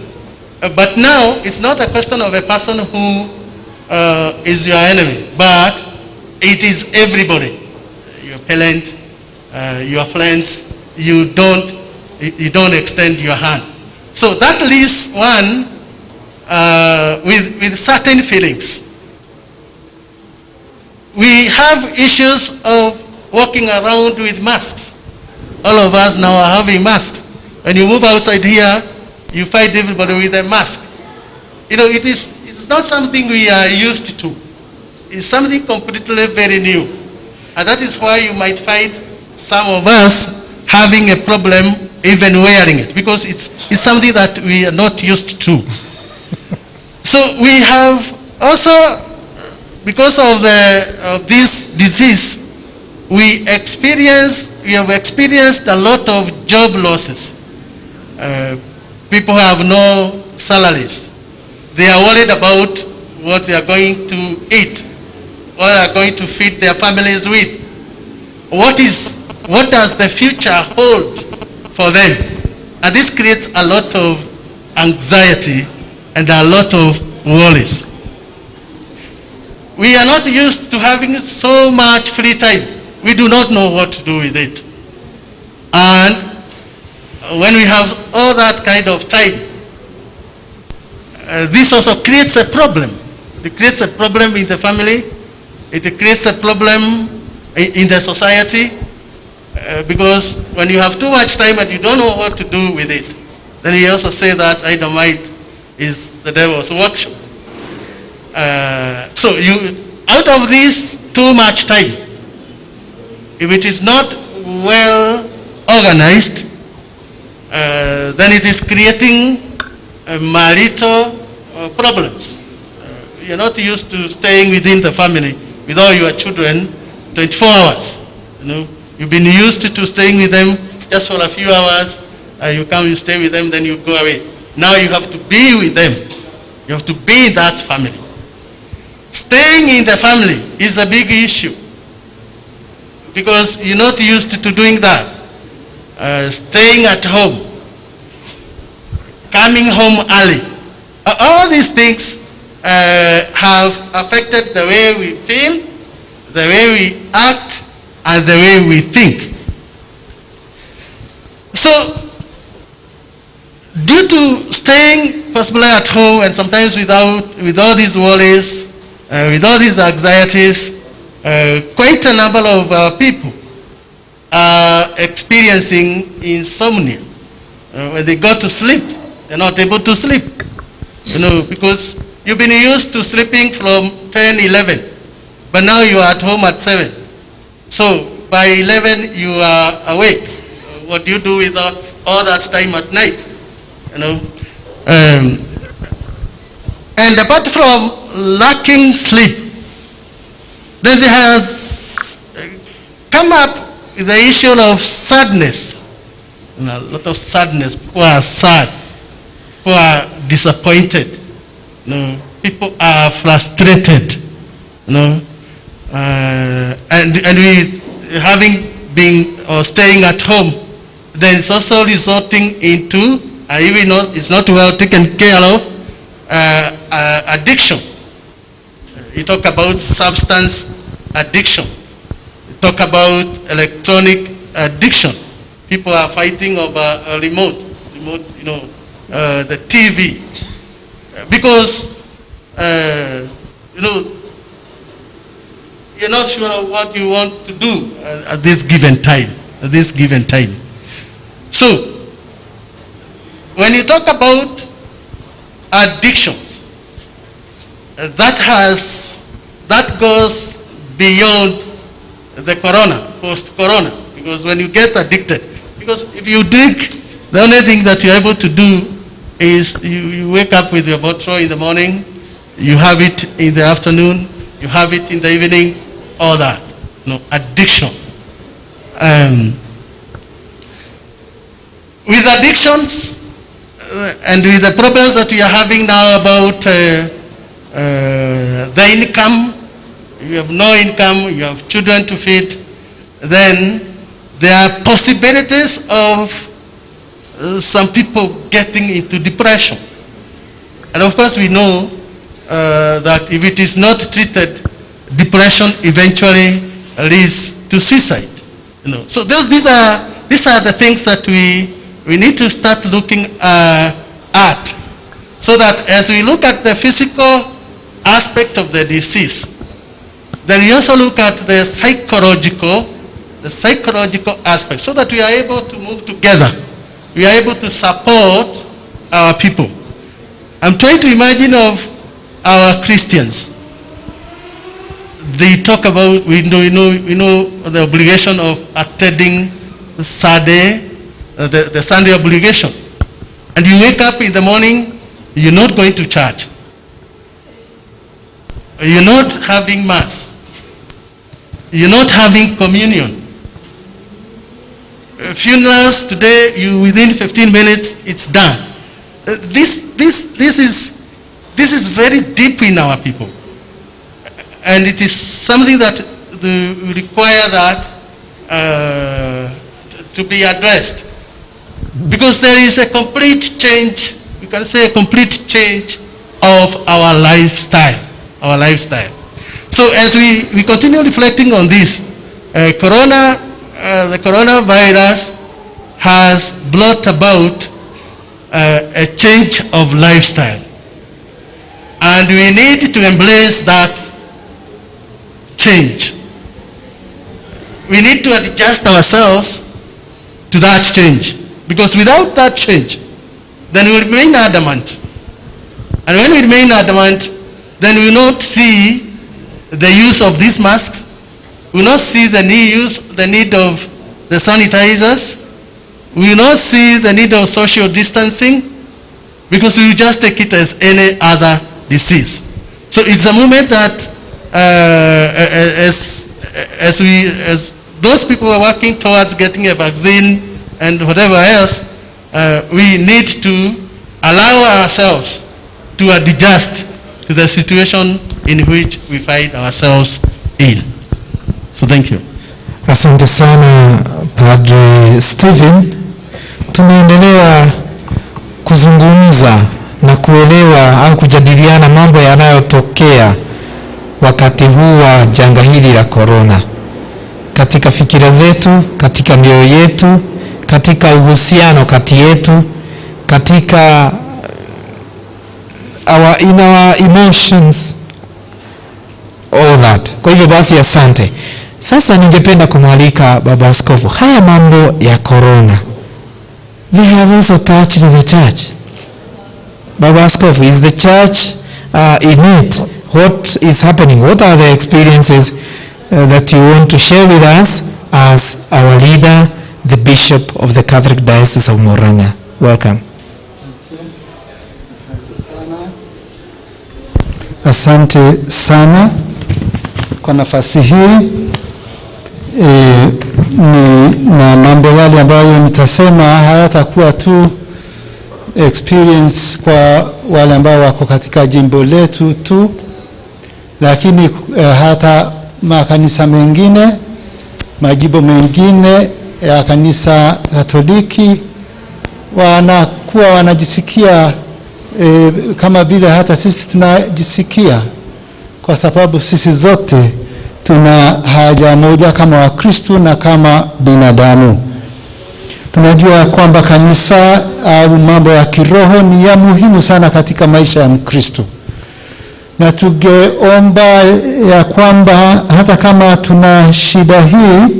But now, it's not a question of a person who is your enemy, but it is everybody. Your parent, your friends, you don't extend your hand. So that leaves one with certain feelings. We have issues of walking around with masks. All of us now are having masks. When you move outside here, you find everybody with a mask. You know, it's not something we are used to. It's something completely very new. And that is why you might find some of us having a problem even wearing it, because it's something that we are not used to. So we have also, because of this disease, we have experienced a lot of job losses. People have no salaries. They are worried about what they are going to eat, what they are going to feed their families with. What does the future hold for them? And this creates a lot of anxiety and a lot of worries. We are not used to having so much free time. We do not know what to do with it. And when we have all that kind of time, this also creates a problem. It creates a problem in the family. It creates a problem in the society. Because when you have too much time and you don't know what to do with it, then you also say that idle mind is the devil's workshop. So out of this too much time, if it is not well organized, then it is creating marital problems. You're not used to staying within the family with all your children 24 hours. You've been used to staying with them just for a few hours. You come, you stay with them, then you go away. Now you have to be with them. You have to be in that family. Staying in the family is a big issue because you're not used to doing that. Staying at home, coming home early. All these things have affected the way we feel, the way we act, and the way we think. So, due to staying possibly at home and sometimes with all these worries, with all these anxieties, quite a number of people are experiencing insomnia. When they go to sleep, they're not able to sleep. Because you've been used to sleeping from 10, 11, but now you are at home at 7. So by 11 you are awake. What do you do with all that time at night? And apart from lacking sleep, then there has come up the issue of sadness. A lot of sadness. People are sad. People are disappointed. People are frustrated. And we having been or staying at home, then it's also resulting into even though it's not well taken care of, addiction. You talk about substance addiction. You talk about electronic addiction. People are fighting over a remote, the TV, because you're not sure of what you want to do at this given time. So, when you talk about addictions, that goes beyond the post-corona, because when you get addicted, because if you drink, the only thing that you're able to do is you wake up with your bottle in the morning, you have it in the afternoon, you have it in the evening, all that. Addiction. With addictions, and with the problems that we are having now about the income, you have no income, you have children to feed, then there are possibilities of some people getting into depression. And of course we know that if it is not treated, depression eventually leads to suicide. So these are the things that we need to start looking at, so that as we look at the physical aspect of the disease, then we also look at the psychological aspect, so that we are able to move together. We are able to support our people. I'm trying to imagine of our Christians. They talk about, we know the obligation of attending Sunday, the Sunday obligation. And you wake up in the morning, you're not going to church. You're not having mass. You're not having communion. Funerals today, within 15 minutes, it's done. This is very deep in our people. And it is something that we require that to be addressed. Because there is a complete change, you can say a complete change of our lifestyle. So as we continue reflecting on this, the coronavirus has brought about a change of lifestyle. And we need to embrace that change. We need to adjust ourselves to that change. Because without that change, then we remain adamant. And when we remain adamant, then we will not see the use of these masks. We will not see the need of the sanitizers. We will not see the need of social distancing, because we will just take it as any other disease. So it's a moment that as those people are working towards getting a vaccine and whatever else, we need to allow ourselves to adjust to the situation in which we find ourselves in. So thank you. Asante sana Padre Stephen. Tunaendelea kuzungumza na kuelewa au kujadiliana mambo yanayotokea wakati huu wa janga hili la corona, katika fikira zetu, katika mioyo yetu, katika uhusiano kati yetu, katika in our emotions, all that. Kwa hivyo basi asante. Sasa ningependa kumwalika Baba Askofu. Haya mambo ya corona, they have also touched the church. Baba Askofu, is the church in it? What is happening? What are the experiences that you want to share with us as our leader, the Bishop of the Catholic Diocese of Murang'A? Welcome. Asante sana kwa nafasi hii. Na mambo yale ambayo nitasema hayatakuwa tu experience kwa wale ambao wako katika jimbo letu tu, lakini hata makanisa mengine, majimbo mengine ya kanisa Katoliki wanakuwa wanajisikia kama vile hata sisi tunajisikia, kwa sababu sisi zote tuna haja moja kama Wakristo na kama binadamu. Tunajua kwamba kanisa au mambo ya kiroho ni ya muhimu sana katika maisha ya Mkristo. Na tungeomba ya kwamba hata kama tuna shida hii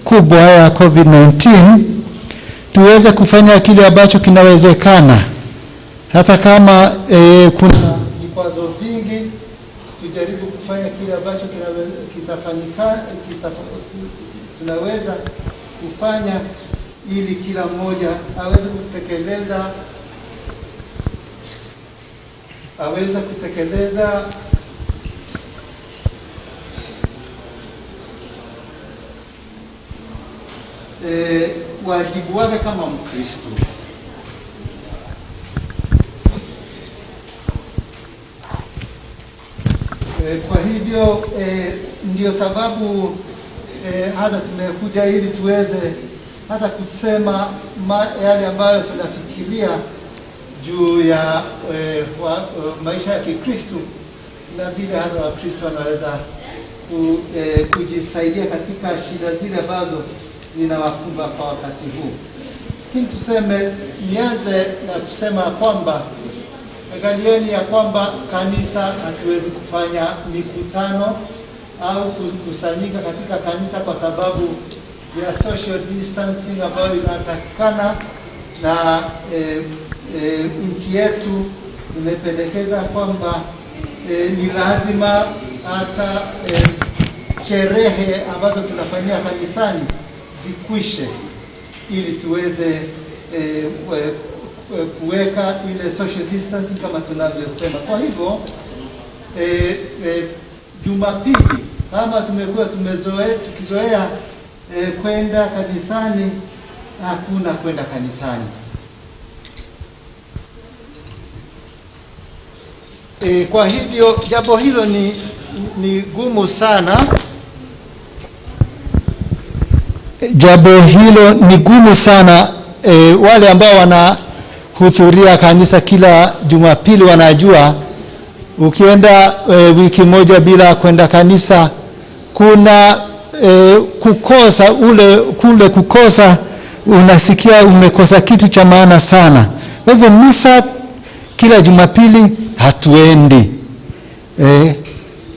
kubwa ya COVID-19, tuweze kufanya kile ambacho kinawezekana. Hata kama kuna vikwazo vingi, tujaribu kufanya kile ambacho tunaweza kufanya ili kila mmoja aweze kutekeleza wajibu wake kama Mkristo. Kwa hivyo ndio sababu hata tumekuja ili tuweze hata kusema yale ambayo tunafikiria juu ya maisha ya Kikristo, na vile hata Wakristo wanaweza kujisaidia katika shida zile ambazo zinawakumba kwa wakati huu. Lakini nianze na kusema kwamba angalieni ya kwamba kanisa hatuwezi kufanya mikutano au kusanyika katika kanisa kwa sababu ya social distancing ambayo inatakikana, na nchi yetu imependekeza kwamba ni lazima hata sherehe ambazo tunafanyia kanisani zikwishe ili tuweze kuweka ile social distancing kama tunavyosema. Kwa hivyo Jumapili kama tumekuwa tukizoea kwenda kanisani, hakuna kwenda kanisani. Kwa hivyo jambo hilo ni gumu sana. Jambo hilo ni gumu sana. Wale ambao wanahudhuria kanisa kila Jumapili wanajua ukienda wiki moja bila kwenda kanisa, kuna kukosa kule kukosa, unasikia umekosa kitu cha maana sana. Kwa hivyo misa kila Jumapili hatuendi.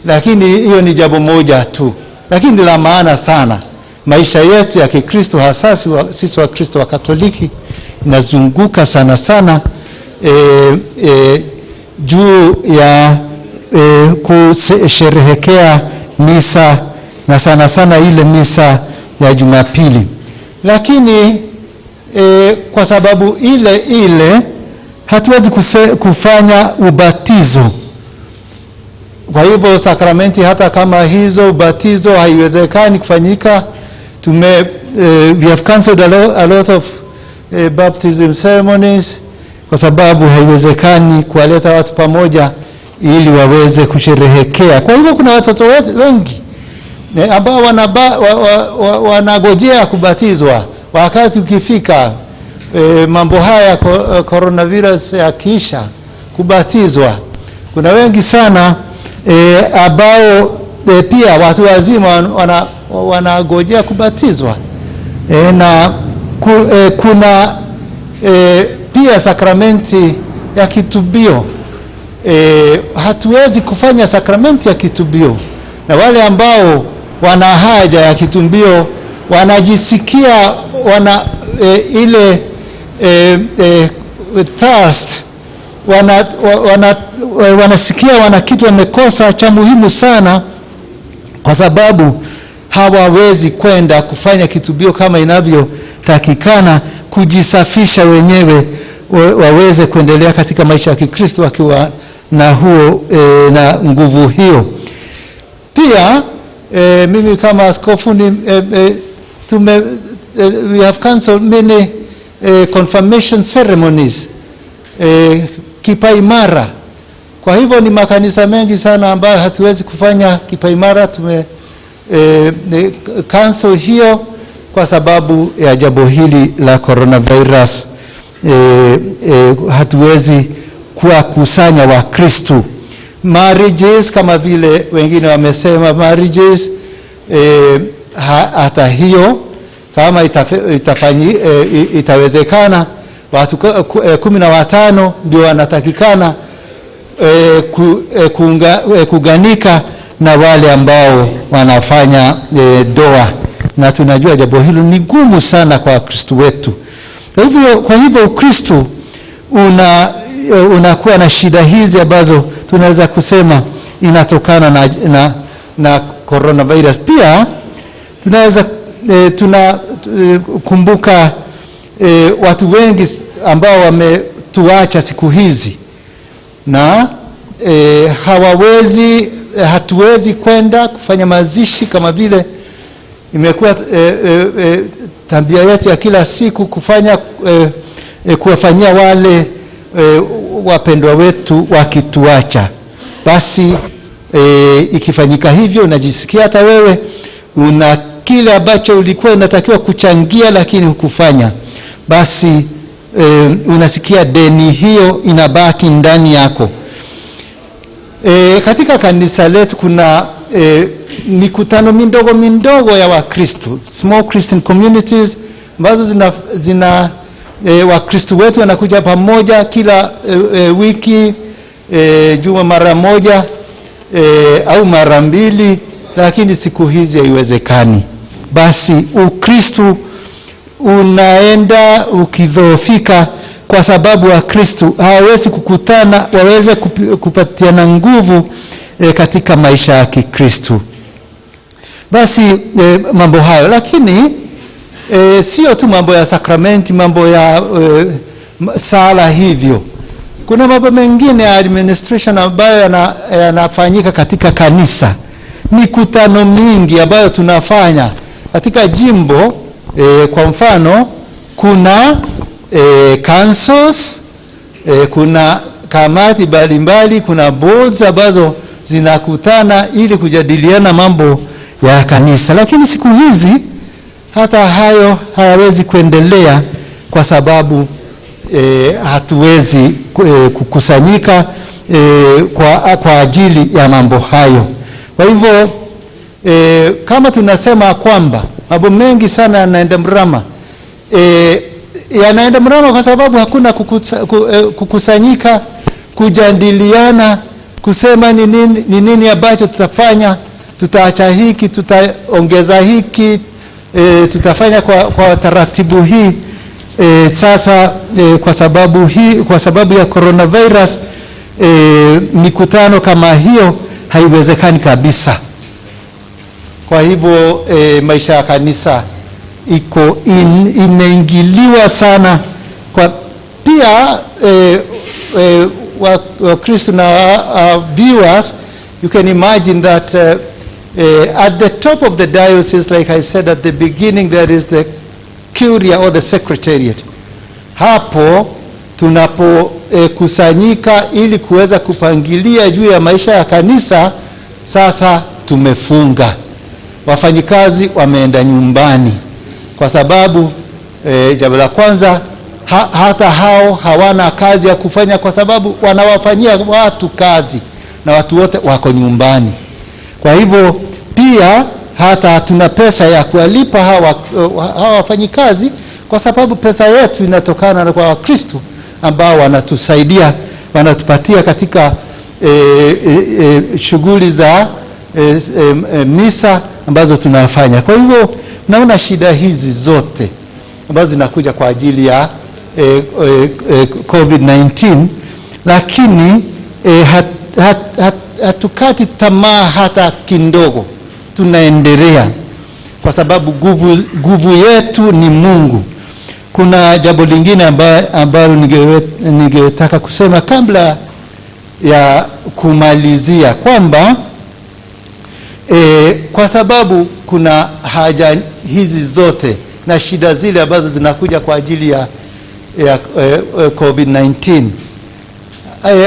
Lakini hiyo ni jambo moja tu, lakini la maana sana. Maisha yetu ya Kikristo, hasa sisi wa Kristo wa Katoliki, inazunguka sana sana juu ya kusherehekea misa, na sana sana ile misa ya Jumapili. Lakini kwa sababu ile hatuwezi kufanya ubatizo Kwa hivyo sakramenti hata kama hizo, ubatizo haiwezekani kufanyika. We have cancelled a lot of baptism ceremonies kwa sababu haiwezekani kuwaleta watu pamoja ili waweze kusherehekea. Kwa hivyo kuna watoto wengi ambao wanagojea kubatizwa. Wakati ukifika mambo haya coronavirus yakiisha, kubatizwa, kuna wengi sana ambao pia watu wazima wanagojea kubatizwa. Na kuna pia sakramenti ya kitubio. Hatuwezi kufanya sakramenti ya kitubio, na wale ambao wana haja ya kitubio wanajisikia ile thirst, wanasikia wana kitu wamekosa cha muhimu sana, kwa sababu hawawezi kwenda kufanya kitubio kama inavyotakikana, kujisafisha wenyewe waweze kuendelea katika maisha ya Kikristo wakiwa na huo na nguvu hiyo. Pia mimi kama askofu we have cancelled many confirmation ceremonies, kipaimara. Kwa hivyo ni makanisa mengi sana ambayo hatuwezi kufanya kipaimara. Cancel hiyo kwa sababu ya jambo hili la coronavirus. Hatuwezi kuwakusanya Wakristo. Marriages kama vile wengine wamesema, marriages hata hiyo kama itawezekana, watu 15 ndio wanatakikana kuganika na wale ambao wanafanya doa, na tunajua jambo hilo ni gumu sana kwa Wakristo wetu. Kwa hivyo Ukristo unakuwa na shida hizi ambazo tunaweza kusema inatokana na coronavirus. Pia tunaweza kumbuka watu wengi ambao wametuacha siku hizi, na hatuwezi kwenda kufanya mazishi kama vile imekuwa tabia yetu ya kila siku kuwafanyia wale wapendwa wetu wakituacha. Basi ikifanyika hivyo, unajisikia hata wewe una kile ambacho ulikuwa unatakiwa kuchangia lakini hukufanya. Basi unasikia deni hiyo inabaki ndani yako. Katika kanisa letu kuna mikutano mindogo ya Wakristo, small Christian communities, ambazo zina Wakristo wetu wanakuja pamoja kila wiki, juma mara moja au mara mbili, lakini siku hizi haiwezekani. Basi Ukristo unaenda ukidhoofika kwa sababu Wakristo hawawezi kukutana waweze kupatiana nguvu katika maisha ya Kikristo. Basi mambo hayo, lakini sio tu mambo ya sakramenti, mambo ya sala hivyo. Kuna mambo mengine ya administration ambayo yanafanyika katika kanisa. Mikutano mingi ambayo tunafanya katika jimbo, kwa mfano kuna councils, kuna kamati mbalimbali, kuna boards ambazo zinakutana ili kujadiliana mambo ya kanisa. Lakini siku hizi hata hayo hayawezi kuendelea kwa sababu hatuwezi kukusanyika kwa ajili ya mambo hayo. Kwa hivyo kama tunasema kwamba mambo mengi sana yanaenda mrama, yanaenda mrama kwa sababu hakuna kukusanyika, kujadiliana, kusema ni nini ambacho tutafanya, tutaacha hiki, tutaongeza hiki, tutafanya kwa taratibu hii. Sasa kwa sababu ya coronavirus, mikutano kama hiyo haiwezekani kabisa. Kwa hivyo maisha ya kanisa imeingiliwa sana. Pia Wakristo na viewers, You can imagine that at the top of the diocese, like I said at the beginning, there is the curia or the secretariat. Hapo tunapokusanyika ili kuweza kupangilia juu ya maisha ya kanisa, sasa tumefunga. Wafanyikazi wameenda nyumbani kwa sababu jambo la kwanza hata hao hawana kazi ya kufanya kwa sababu wanawafanyia watu kazi na watu wote wako nyumbani. Kwa hivyo pia hata hatuna pesa ya kuwalipa hawa wafanyikazi kwa sababu pesa yetu inatokana kwa Wakristo ambao wanatusaidia, wanatupatia katika shughuli za misa ambazo tunafanya. Kwa hivyo naona shida hizi zote ambazo zinakuja kwa ajili ya COVID-19, lakini hatukati tamaa hata kidogo, tunaendelea kwa sababu nguvu yetu ni Mungu. Kuna jambo lingine ambalo ningetaka kusema kabla ya kumalizia kwamba kwa sababu kuna haja hizi zote na shida zile ambazo zinakuja kwa ajili ya COVID-19,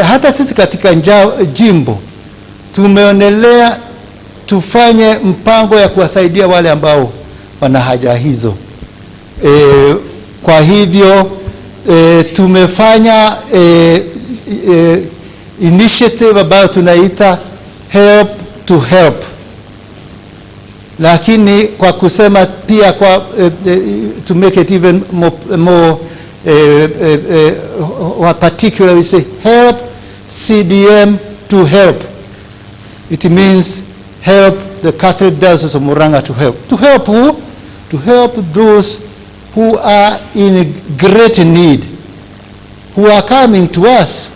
hata sisi katika jimbo tumeonelea tufanye mpango ya kuwasaidia wale ambao wana haja hizo. Kwa hivyo tumefanya initiative ambayo tunaita help to help, lakini kwa kusema pia kwa to make it even more particular, we say help CDM to help. It means help the Catholic Diocese of Murang'A to help. To help who? To help those who are in great need, who are coming to us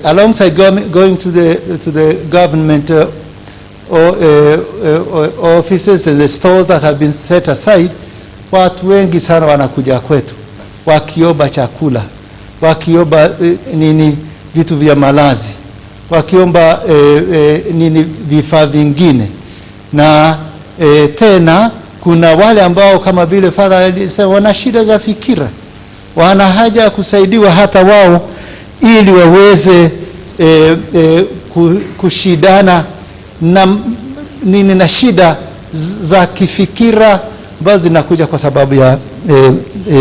alongside going to the government offices and the stores that have been set aside. Watu wengi sana wanakuja kwetu wakiomba chakula, wakiomba vitu vya malazi, wakiomba vifaa vingine, na tena kuna wale ambao kama vile Father alisema wana shida za fikira, wana haja ya kusaidiwa hata wao ili waweze kushidana na shida za kifikira ambazo zinakuja kwa sababu ya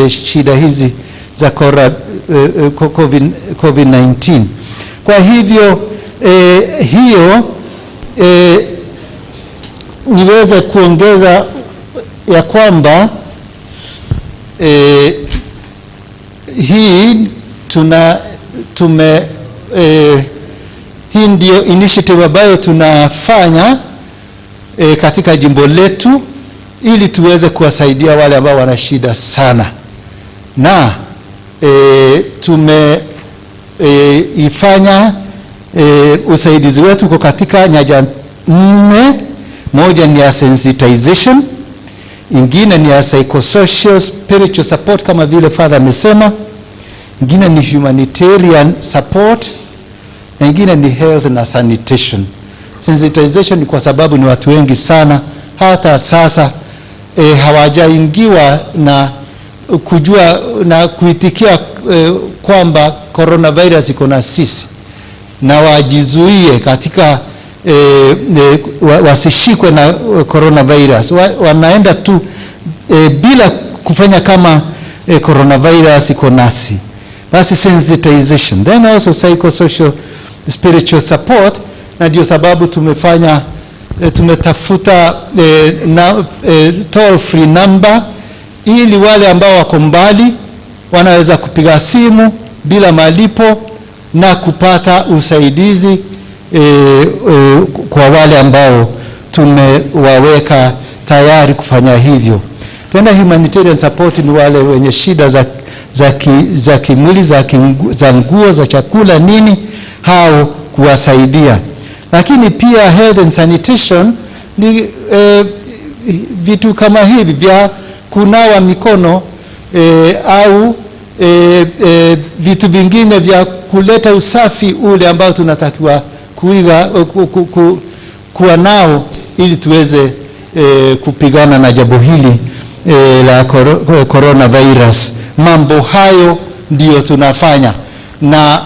shida hizi za COVID-19. Kwa hivyo hiyo niweze kuongeza ya kwamba hii hii ndio initiative ambayo tunafanya katika jimbo letu ili tuweze kuwasaidia wale ambao wana shida sana, na tumeifanya usaidizi wetu kwa katika nyanja 4. Moja ni ya sensitization, ingine ni ya psychosocial spiritual support kama vile Father amesema, ingine ni humanitarian support, na ingine ni health na sanitation. Sensitization ni kwa sababu ni watu wengi sana hata sasa hawajaingiwa na kujua na kuitikia kwamba coronavirus iko na sisi, na wajizuie katika wasishikwe na coronavirus. Wanaenda tu bila kufanya kama coronavirus iko nasi. Basi sensitization, then also psychosocial spiritual support, na ndio sababu tumefanya tumetafuta toll free number ili wale ambao wako mbali wanaweza kupiga simu bila malipo na kupata usaidizi kwa wale ambao tumewaweka tayari kufanya hivyo. Tena humanitarian support ni wale wenye shida za kimwili, za nguo, za chakula nini, hao kuwasaidia. Lakini pia health and sanitation ni vitu kama hivi vya kunawa mikono au vitu vingine vya kuleta usafi ule ambao tunatakiwa kuwa nao ili tuweze kupigana na jambo hili la coronavirus. Mambo hayo ndio tunafanya, na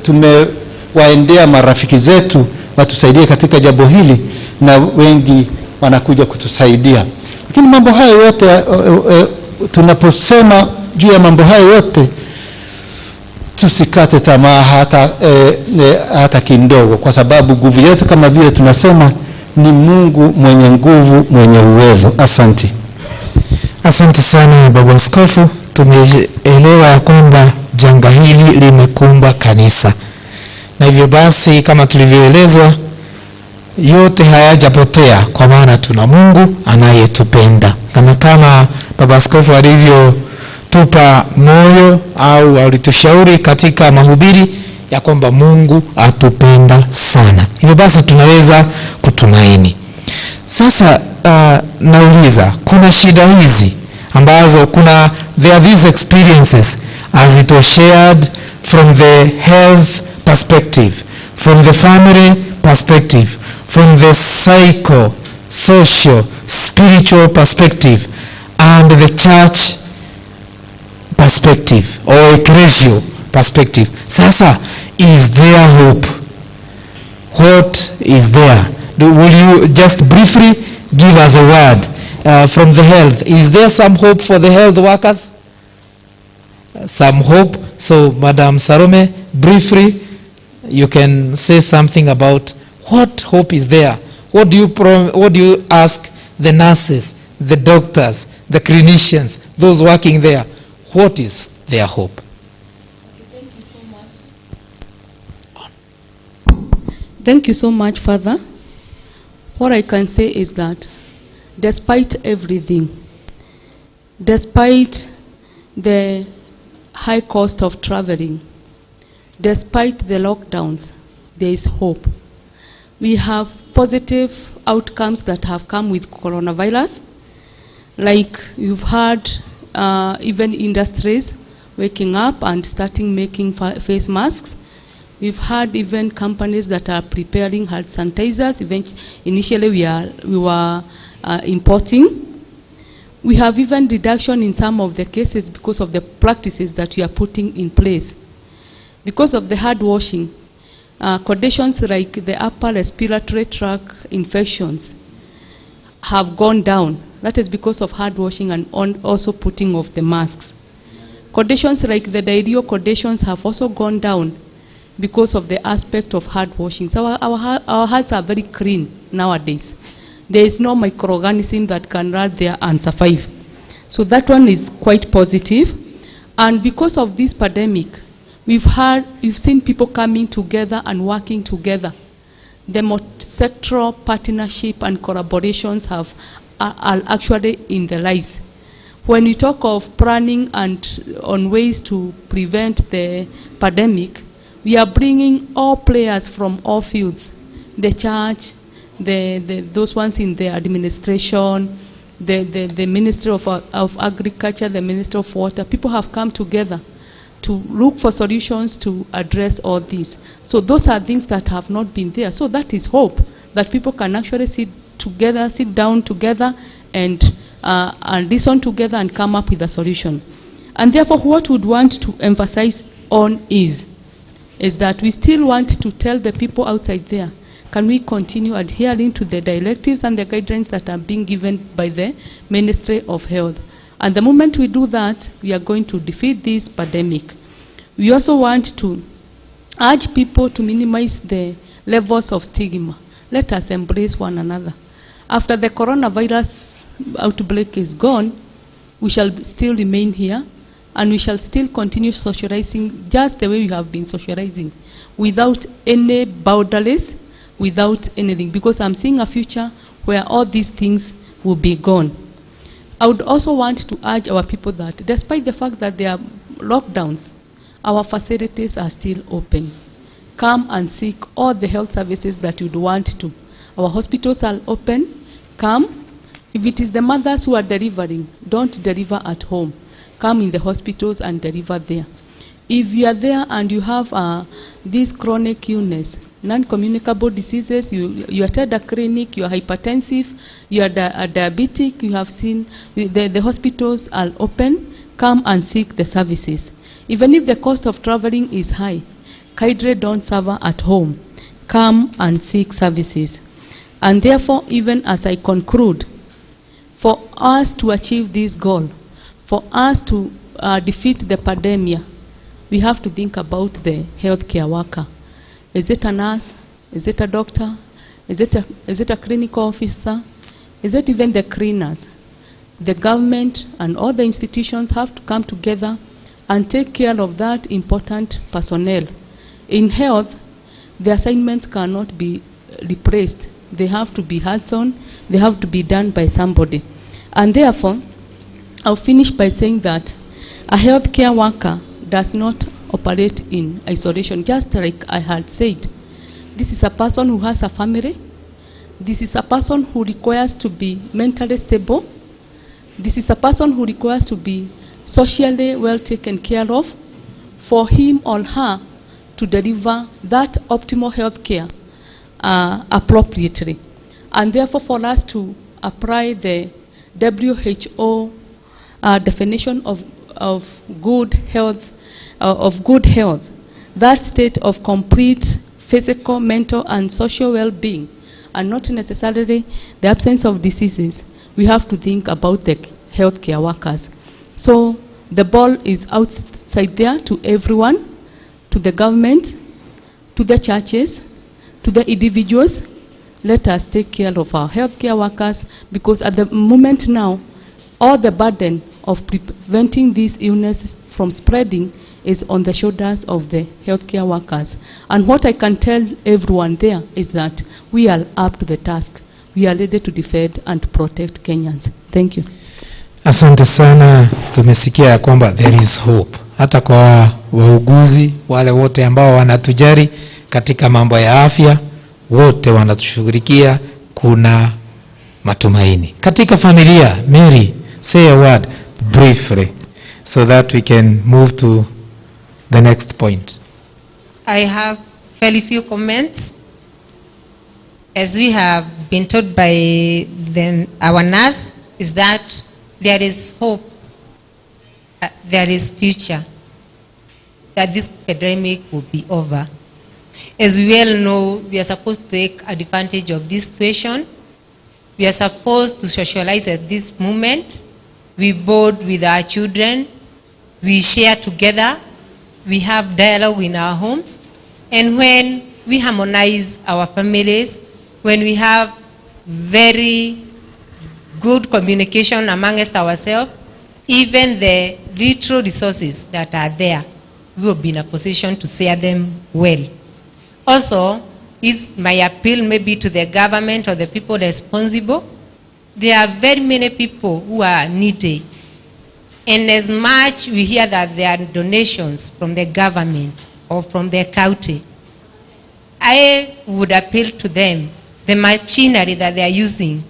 tumewaendea marafiki zetu watusaidie katika jambo hili, na wengi wanakuja kutusaidia. Lakini mambo hayo yote, tunaposema juu ya mambo hayo yote, tusikate tamaa hata kidogo, kwa sababu nguvu yetu, kama vile tunasema, ni Mungu mwenye nguvu, mwenye uwezo. Asante. Asante sana Baba Askofu. Tumeelewa kwamba janga hili limekumba kanisa, na hivyo basi kama tulivyoelezwa, yote hayajapotea, kwa maana tuna Mungu anayetupenda. Kama Baba Askofu alivyotupa moyo au alitushauri katika mahubiri ya kwamba Mungu atupenda sana, hivyo basi tunaweza kutumaini. Sasa nauliza, kuna shida hizi ambazo there are these experiences as it was shared from the health perspective, from the family perspective, from the psycho, social, spiritual perspective, and the church perspective or ecclesial perspective. Sasa, is there hope? What is there? Will you just briefly give us a word from the health? Is there some hope for the health workers? Some hope. So, Madam Salome, briefly, you can say something about what hope is there. What do you ask the nurses, the doctors, the clinicians, those working there? What is their hope? Thank you so much. Thank you so much, Father. What I can say is that despite everything, despite the high cost of traveling, despite the lockdowns, there is hope. We have positive outcomes that have come with coronavirus. Like you've heard, even industries waking up and starting making face masks. We've had even companies that are preparing hand sanitizers. Initially we were importing. We have even reduction in some of the cases because of the practices that we are putting in place. Because of the hand washing, conditions like the upper respiratory tract infections have gone down. That is because of hand washing and also putting of the masks. Conditions like the diarrhea conditions have also gone down because of the aspect of hand washing. So our hands are very clean nowadays. There is no microorganism that can run there and survive. So that one is quite positive. And because of this pandemic, we've seen people coming together and working together. The multi-sectoral partnership and collaborations are actually in the rise. When we talk of planning and on ways to prevent the pandemic, we are bringing all players from all fields, the church, those ones in the administration, the Ministry of Agriculture, the Ministry of Water. People have come together to look for solutions to address all this. So those are things that have not been there. So that is hope, that people can actually sit down together and listen together and come up with a solution. And therefore, what we would want to emphasize on is that we still want to tell the people outside there, can we continue adhering to the directives and the guidelines that are being given by the Ministry of Health? And the moment we do that, we are going to defeat this pandemic. We also want to urge people to minimize the levels of stigma. Let us embrace one another. After the coronavirus outbreak is gone, we shall still remain here, and we shall still continue socializing just the way we have been socializing, without any boundaries, without anything, because I'm seeing a future where all these things will be gone. I would also want to urge our people that despite the fact that there are lockdowns, our facilities are still open. Come and seek all the health services that you'd want to. Our hospitals are open. Come. If it is the mothers who are delivering, don't deliver at home. Come in the hospitals and deliver there. If you are there and you have this chronic illness, non-communicable diseases, you attend a clinic, you are hypertensive, you are a diabetic, you have seen the hospitals are open, come and seek the services. Even if the cost of traveling is high, kindly don't suffer at home. Come and seek services. And therefore, even as I conclude, for us to achieve this goal, for us to defeat the pandemic, we have to think about the healthcare worker. Is it a nurse? Is it a doctor? Is it a clinical officer? Is it even the cleaners? The government and all the institutions have to come together and take care of that important personnel. In health, the assignments cannot be replaced. They have to be hands-on. They have to be done by somebody. And therefore, I'll finish by saying that a healthcare worker does not operate in isolation, just like I had said. This is a person who has a family. This is a person who requires to be mentally stable. This is a person who requires to be socially well taken care of for him or her to deliver that optimal health care appropriately. And therefore, for us to apply the WHO definition of good health, that state of complete physical, mental, and social well-being, and not necessarily the absence of diseases, we have to think about the healthcare workers. So the ball is outside there to everyone, to the government, to the churches, to the individuals. Let us take care of our healthcare workers, because at the moment now, all the burden of preventing this illness from spreading is on the shoulders of the healthcare workers. And what I can tell everyone there is that we are up to the task. We are ready to defend and protect Kenyans. Thank you. Asante sana. Tumesikia ya kwamba there is hope. Hata kwa wauguzi wale wote ambao wanatujari katika mambo ya afya, wote wanatushughulikia, kuna matumaini. Katika familia, Mary, say a word briefly so that we can move to the next point. I have very few comments. As we have been told by our nurse, is that there is hope, there is future, that this pandemic will be over. As we well know, we are supposed to take advantage of this situation. We are supposed to socialize at this moment. We bond with our children. We share together. We have dialogue in our homes. And when we harmonize our families, when we have very good communication amongst ourselves, even the little resources that are there, we will be in a position to share them well. Also, is my appeal maybe to the government or the people responsible. There are very many people who are needy. And as much we hear that there are donations from the government or from the county, I would appeal to them, the machinery that they are using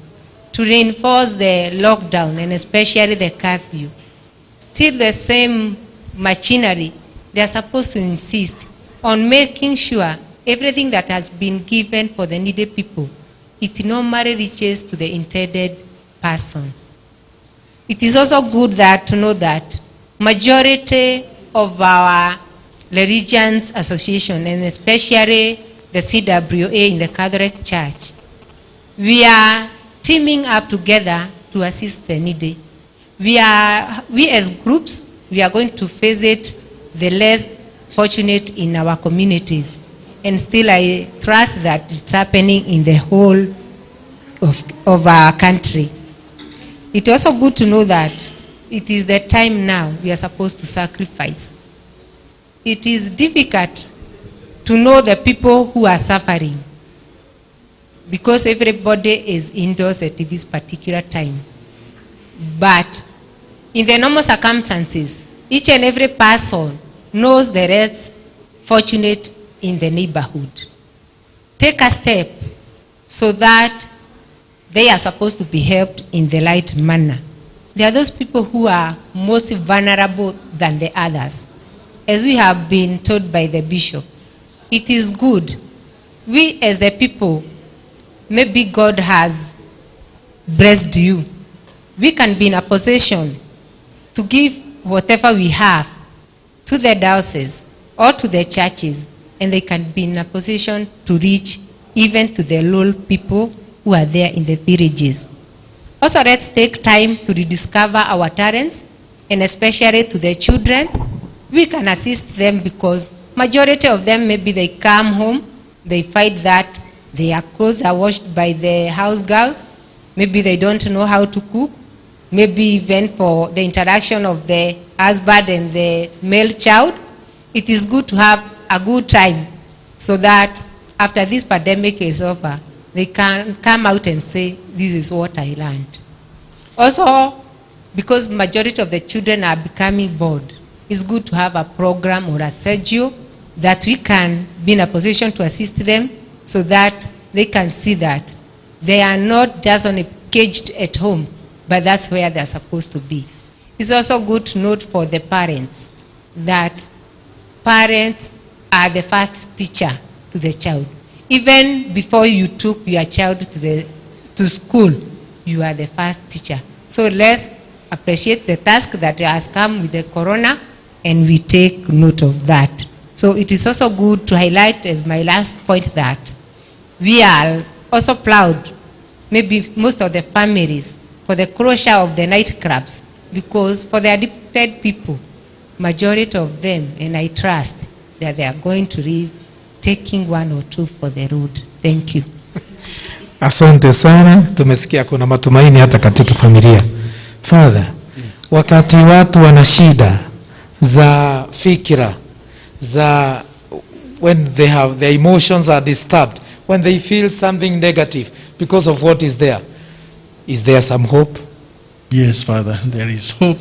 to reinforce the lockdown and especially the curfew. Still the same machinery, they are supposed to insist on making sure everything that has been given for the needy people, it normally reaches to the intended person. It is also good to know that majority of our religions association, and especially the CWA in the Catholic Church, we are teaming up together to assist the needy. We as groups, we are going to visit the less fortunate in our communities. And still I trust that it's happening in the whole of our country. It's also good to know that it is the time now we are supposed to sacrifice. It is difficult to know the people who are suffering because everybody is indoors at this particular time. But in the normal circumstances, each and every person knows the less fortunate in the neighborhood. Take a step so that they are supposed to be helped in the right manner. There are those people who are most vulnerable than the others. as we have been told by the bishop, it is good. We as the people, maybe God has blessed you. We can be in a position to give whatever we have to the diocese or to the churches, and they can be in a position to reach even to the rural people who are there in the villages. Also, let's take time to rediscover our talents, and especially to the children. We can assist them because majority of them, maybe they come home, they find that their clothes are washed by the house girls. Maybe they don't know how to cook. Maybe even for the interaction of the husband and the male child, it is good to have a good time so that after this pandemic is over, they can come out and say, this is what I learned. Also, because majority of the children are becoming bored, it's good to have a program or a schedule that we can be in a position to assist them so that they can see that they are not just only caged at home, but that's where they're supposed to be. It's also good to note for the parents that parents are the first teacher to the child. Even before you took your child to school, you are the first teacher. So let's appreciate the task that has come with the corona, and we take note of that. So it is also good to highlight as my last point that we are also proud, maybe most of the families, for the closure of the nightclubs, because for the addicted people, majority of them, and I trust that they are going to leave taking one or two for the road. Thank you. Asante sana, tumesikia kuna matumaini hata katika familia. Father, wakati watu wana shida za fikira, za when they have their emotions are disturbed, when they feel something negative because of what is there some hope? Yes, Father, there is hope.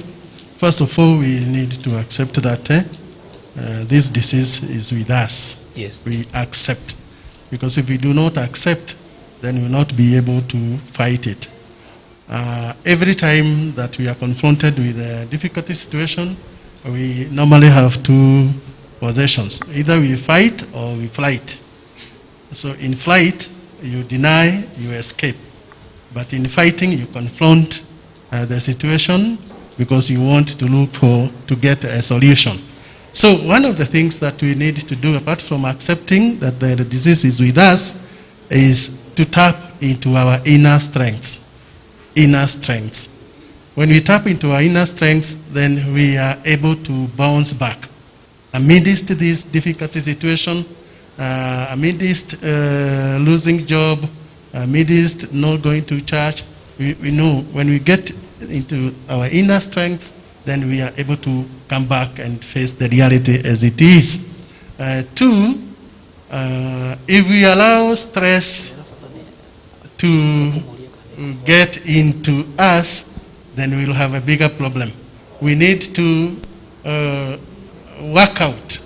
First of all, we need to accept that this disease is with us. Yes. We accept. Because if we do not accept, then we will not be able to fight it. Every time that we are confronted with a difficult situation, we normally have two positions. Either we fight or we flight. So in flight, you deny, you escape. But in fighting, you confront the situation because you want to get a solution. So one of the things that we need to do, apart from accepting that the disease is with us, is to tap into our inner strengths. Inner strengths. When we tap into our inner strengths, then we are able to bounce back. Amidst this difficult situation, amidst losing job, amidst not going to church, we know when we get into our inner strength, then we are able to come back and face the reality as it is. Two, if we allow stress to get into us, then we'll have a bigger problem. We need to work out,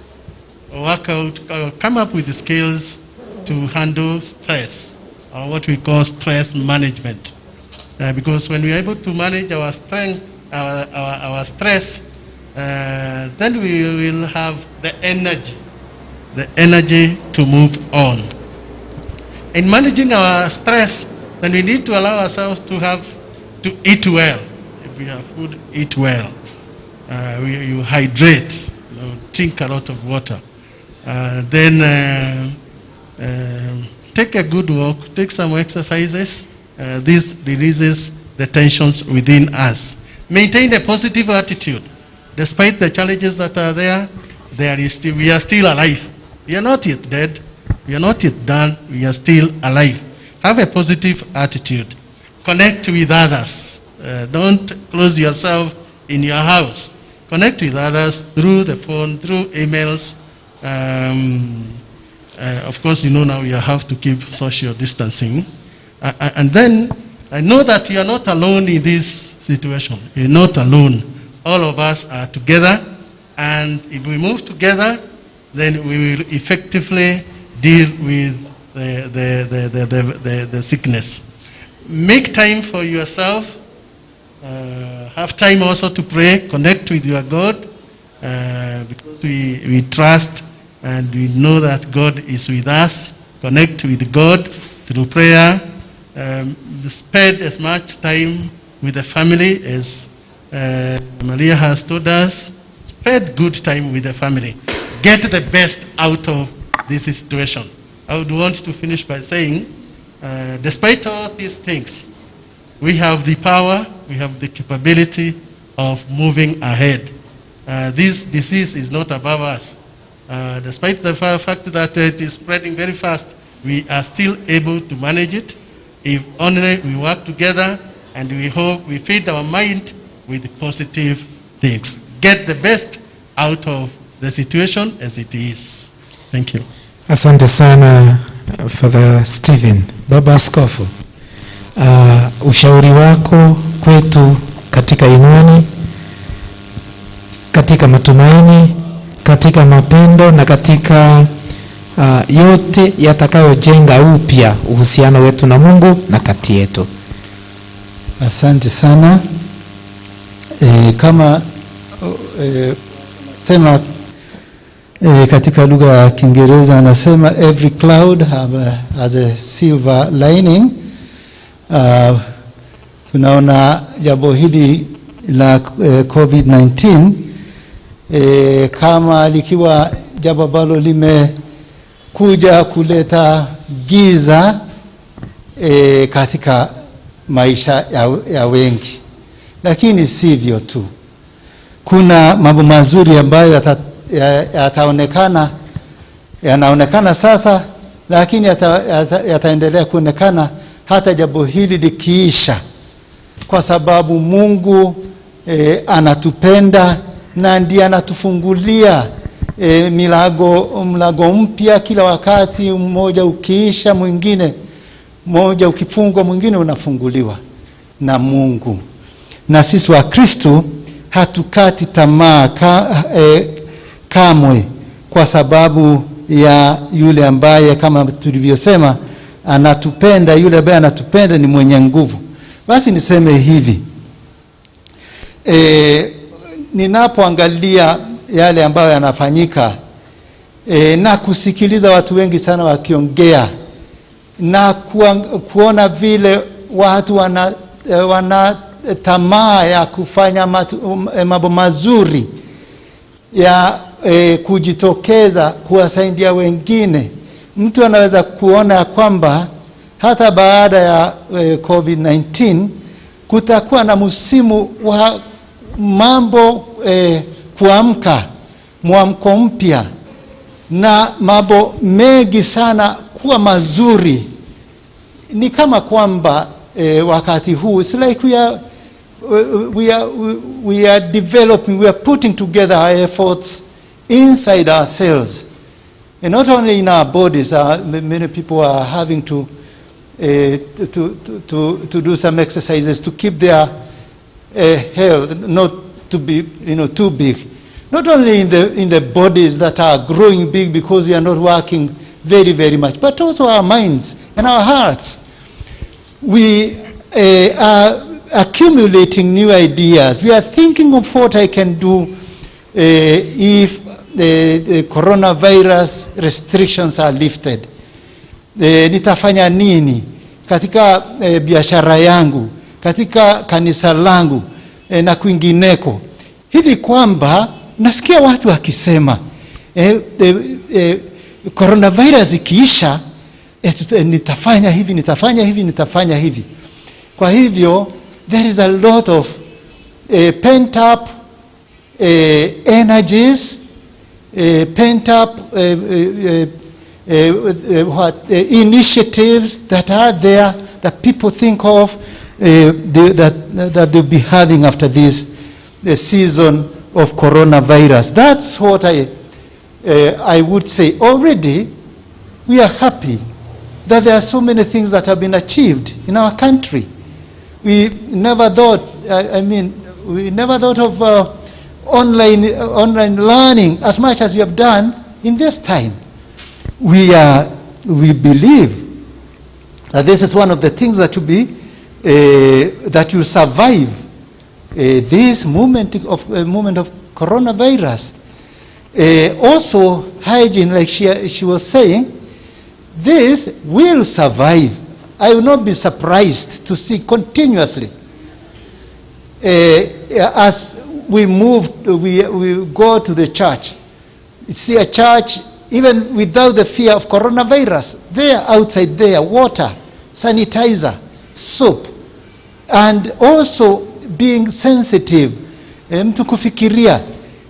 come up with the skills to handle stress, or what we call stress management. Because when we are able to manage our strength, our stress, then we will have the energy to move on. In managing our stress, then we need to allow ourselves to eat well. If we have food, eat well. You hydrate, drink a lot of water. Then take a good walk, take some exercises. This releases the tensions within us. Maintain a positive attitude. Despite the challenges that are there, we are still alive. We are not yet dead. We are not yet done. We are still alive. Have a positive attitude. Connect with others. Don't close yourself in your house. Connect with others through the phone, through emails. Of course, now you have to keep social distancing. And then I know that you are not alone in this situation. You're not alone. All of us are together. And if we move together, then we will effectively deal with the sickness. Make time for yourself. Have time also to pray. Connect with your God. because we trust and we know that God is with us. Connect with God through prayer. Spend as much time with the family as Maria has told us. Spend good time with the family. Get the best out of this situation. I would want to finish by saying, despite all these things, we have the power, we have the capability of moving ahead. This disease is not above us. Despite the fact that it is spreading very fast, we are still able to manage it if only we work together and we hope we feed our mind with positive things. Get the best out of the situation as it is. Thank you. Asante sana Father Stephen. Baba Askofu, ushauri wako kwetu katika imani, katika matumaini, katika mapendo na katika yote yatakayojenga upya uhusiano wetu na Mungu na kati yetu. Asante sana. Kama sema katika lugha ya Kiingereza anasema every cloud has a silver lining. Tunaona jambo hili la COVID-19 kama likiwa jambo ambalo limekuja kuleta giza katika maisha ya wengi, lakini sivyo tu. Kuna mambo mazuri ambayo yanaonekana sasa, lakini yataendelea kuonekana hata jambo hili likiisha, kwa sababu Mungu anatupenda na ndiye anatufungulia mlango mpya kila wakati. Mmoja ukiisha mwingine, mmoja ukifungwa mwingine unafunguliwa na Mungu. Na sisi wa Kristo hatukati tamaa kamwe, kwa sababu ya yule ambaye kama tulivyosema anatupenda. Yule ambaye anatupenda ni mwenye nguvu. Basi niseme hivi, ninapoangalia yale ambayo yanafanyika na kusikiliza watu wengi sana wakiongea na kuona vile watu wana tamaa ya kufanya mambo mazuri, ya kujitokeza kuwasaidia wengine, mtu anaweza kuona kwamba hata baada ya COVID-19 kutakuwa na msimu wa mambo kuamka, mwamko mpya na mambo mengi sana kuwa mazuri. Ni kama kwamba wakati huu it's like we are developing, we are putting together our efforts inside ourselves, and not only in our bodies. Many people are having to do some exercises to keep their health not to be too big. Not only in the bodies that are growing big because we are not working very, very much, but also our minds and our hearts. We are accumulating new ideas. We are thinking of what I can do if the coronavirus restrictions are lifted. Nitafanya nini katika biashara yangu, katika kanisa langu na kwingineko, hivi kwamba nasikia watu wakisema coronavirus ikiisha nitafanya hivi, nitafanya hivi, nitafanya hivi. Kwa hivyo there is a lot of pent up energies, pent up initiatives that are there that people think of that they'll be having after the season of coronavirus. That's what I would say. Already we are happy that there are so many things that have been achieved in our country. We never thought, we never thought of online learning as much as we have done in this time. We believe that this is one of the things that will be that will survive this moment of coronavirus. Also, hygiene, like she was saying, this will survive. I will not be surprised to see continuously as we go to the church. See a church even without the fear of coronavirus. There, outside there, water, sanitizer, soap, and also being sensitive. Mtu kufikiria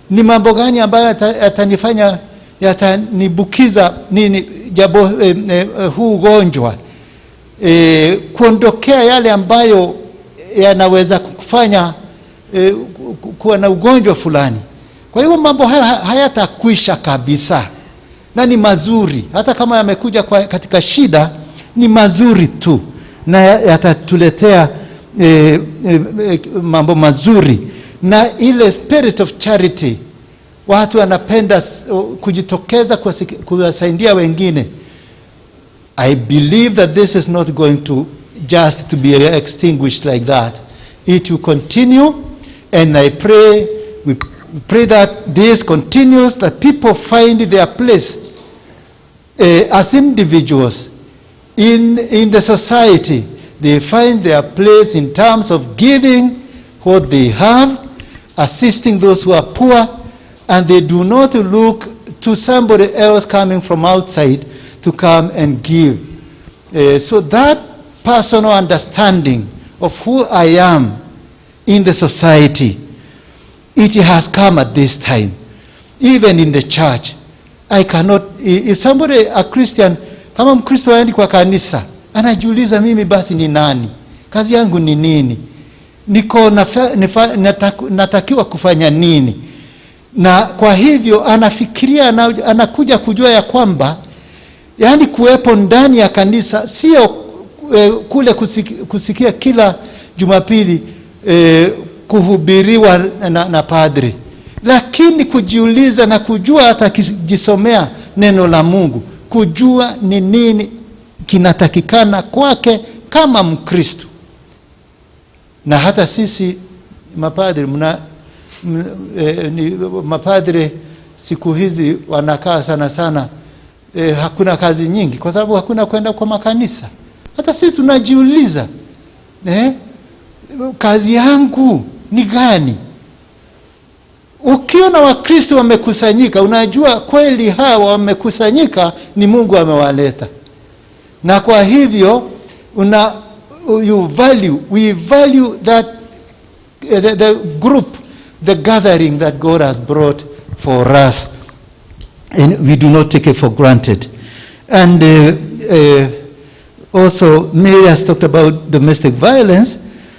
ni mambo gani ambayo yatanifanya yatanibukiza nini huu ugonjwa, kuondokea yale ambayo yanaweza kufanya kuwa na ugonjwa fulani. Kwa hiyo mambo haya hayatakwisha kabisa, na ni mazuri. Hata kama yamekuja katika shida, ni mazuri tu, na yatatuletea mambo mazuri. Na ile spirit of charity, watu wanapenda kujitokeza kuwasaidia wengine. I believe that this is not going to just to be extinguished like that. It will continue, and I pray, we pray that this continues, that people find their place as individuals in the society. They find their place in terms of giving what they have, assisting those who are poor, and they do not look to somebody else coming from outside to come and give. So that personal understanding of who I am in the society, it has come at this time. Even in the church, I cannot, if somebody, a Christian, kama Mkristo aendi kwa kanisa, anajiuliza mimi basi ni nani? Kazi yangu ni nini? Natakiwa kufanya nini? Na kwa hivyo anafikiria, anakuja kujua ya kwamba yani kuwepo ndani ya kanisa sio kule kusikia kila Jumapili kuhubiriwa na padri, lakini kujiuliza na kujua, hata kujisomea neno la Mungu, kujua ni nini kinatakikana kwake kama Mkristo. Na hata sisi mapadri, mapadri siku hizi wanakaa sana, hakuna kazi nyingi kwa sababu hakuna kwenda kwa makanisa. Hata sisi tunajiuliza, kazi yangu ni gani? Ukiona Wakristo wamekusanyika, unajua kweli hawa wamekusanyika ni Mungu amewaleta. Na kwa hivyo we value that the group, the gathering that God has brought for us, and we do not take it for granted. And also Mary has talked about domestic violence,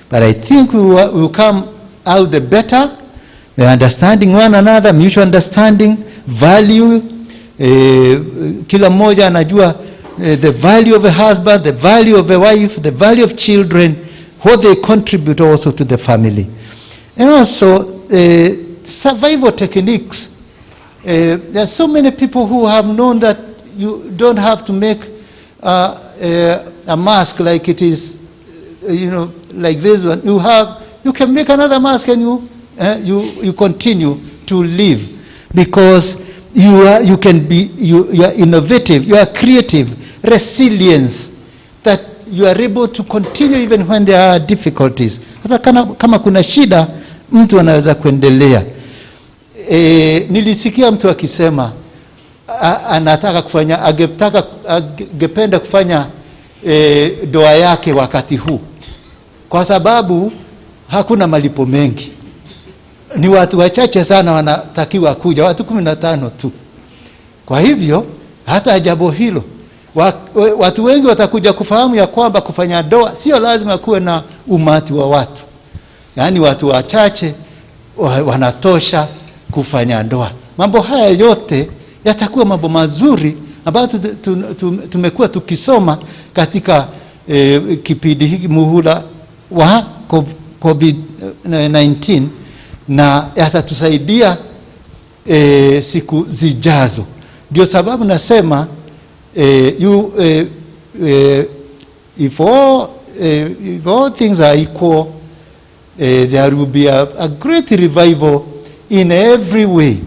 but I think we will come out the better. We are understanding one another, mutual understanding, value. Kila mmoja anajua the value of a husband, the value of a wife, the value of children, what they contribute also to the family. And also survival techniques. There are so many people who have known that you don't have to make a mask like it is, like this one. You can make another mask, and you continue to live, because you are innovative, you are creative, resilience, that you are able to continue even when there are difficulties. Hata kama kuna shida, mtu anaweza kuendelea. Nilisikia mtu akisema angependa kufanya doa yake wakati huu, kwa sababu hakuna malipo mengi. Ni watu wachache sana wanatakiwa kuja, watu 15 tu. Kwa hivyo hata jambo hilo, watu wengi watakuja kufahamu ya kwamba kufanya doa sio lazima kuwe na umati wa watu. Yaani watu wachache wanatosha kufanya ndoa. Mambo haya yote yatakuwa mambo mazuri ambayo tumekuwa tukisoma katika kipindi hiki muhula wa COVID-19, na yatatusaidia siku zijazo. Ndio sababu nasema if all things are equal, there will be a great revival in every way,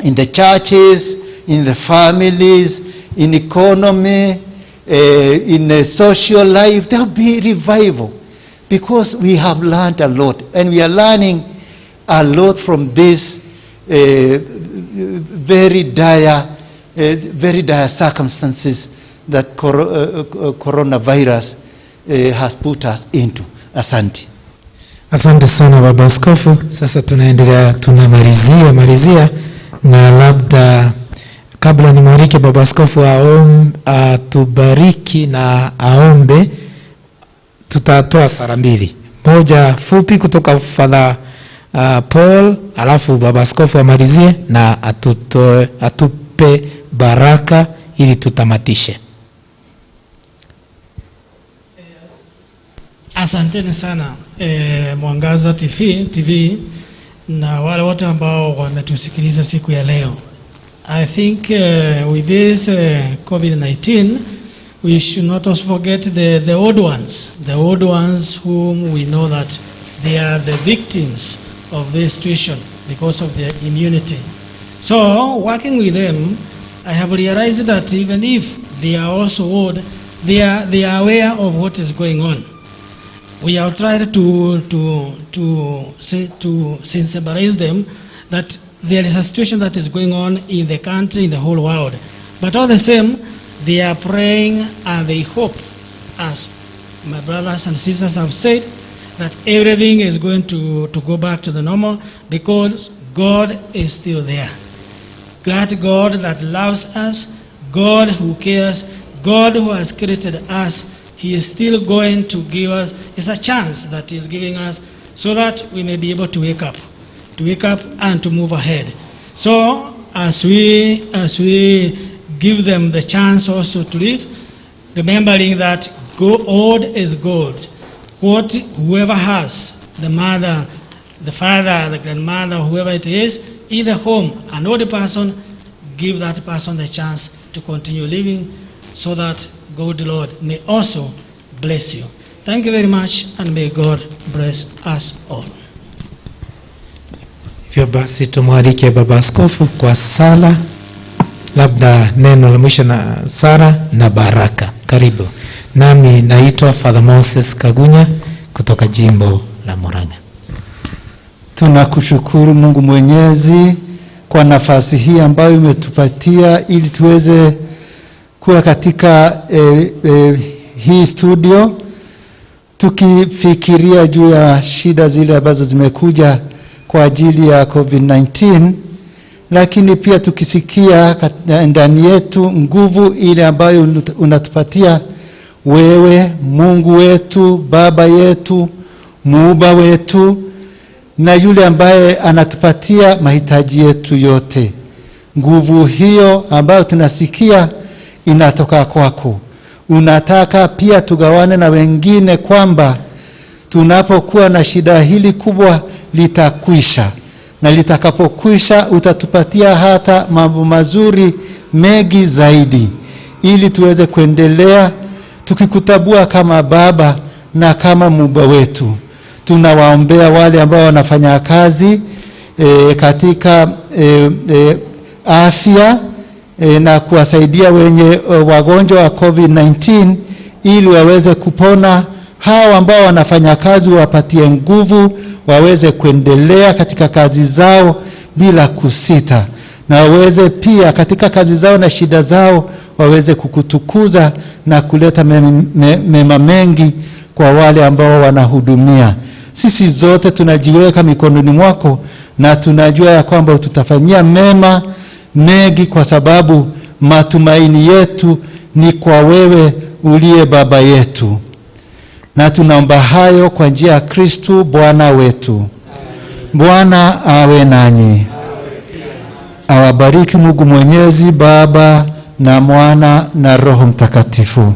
in the churches, in the families, in economy, in social life. There will be revival because we have learned a lot, and we are learning a lot from this very dire circumstances that coronavirus has put us into. Asante. Asante sana Baba Askofu. Sasa tunamalizia na labda kabla nimwalike Baba Askofu atubariki na aombe, tutatoa sala mbili. Moja fupi kutoka Father Paul, alafu Baba Askofu amalizie na atupe baraka ili tutamatishe. Asanteni sana Mwangaza TV na wale wote ambao wametusikiliza siku ya leo. I think with this COVID-19 we should not also forget the old ones whom we know that they are the victims of this situation because of their immunity. So working with them, I have realized that even if they are also old, they are aware of what is going on. We have tried to sensibilize them that there is a situation that is going on in the country, in the whole world. But all the same, they are praying and they hope, as my brothers and sisters have said, that everything is going to go back to the normal because God is still there. That God that loves us, God who cares, God who has created us, He is still going to give us, it's a chance that He is giving us so that we may be able to wake up and to move ahead. So as we give them the chance also to live, remembering that old is gold. Whoever has, the mother, the father, the grandmother, whoever it is, in the home, an old person, give that person the chance to continue living so that God, Lord, may also bless you. Thank you very much, and may God bless us all. Hivyo basi tumwalike Baba Askofu kwa sala, labda neno la mwisho na sala na baraka. Karibu. Nami naitwa Father Moses Kagunya kutoka jimbo la Murang'A. Tunakushukuru Mungu Mwenyezi kwa nafasi hii ambayo umetupatia ili tuweze kuwa katika hii studio tukifikiria juu ya shida zile ambazo zimekuja kwa ajili ya COVID-19, lakini pia tukisikia ndani yetu nguvu ile ambayo unatupatia wewe, Mungu wetu, Baba yetu, Muumba wetu, na yule ambaye anatupatia mahitaji yetu yote. Nguvu hiyo ambayo tunasikia inatoka kwako. Unataka pia tugawane na wengine kwamba tunapokuwa na shida hili kubwa litakwisha, na litakapokwisha utatupatia hata mambo mazuri mengi zaidi ili tuweze kuendelea tukikutabua kama Baba na kama Muumba wetu. Tunawaombea wale ambao wanafanya kazi katika afya na kuwasaidia wenye wagonjwa wa COVID-19 ili waweze kupona. Hao ambao wanafanya kazi wapatie nguvu, waweze kuendelea katika kazi zao bila kusita, na waweze pia katika kazi zao na shida zao waweze kukutukuza na kuleta mema mengi kwa wale ambao wanahudumia. Sisi zote tunajiweka mikononi mwako na tunajua ya kwamba ututafanyia mema mengi, kwa sababu matumaini yetu ni kwa wewe uliye Baba yetu. Na tunaomba hayo kwa njia ya Kristo Bwana wetu. Bwana awe nanyi. Awabariki Mungu Mwenyezi, Baba na Mwana na Roho Mtakatifu.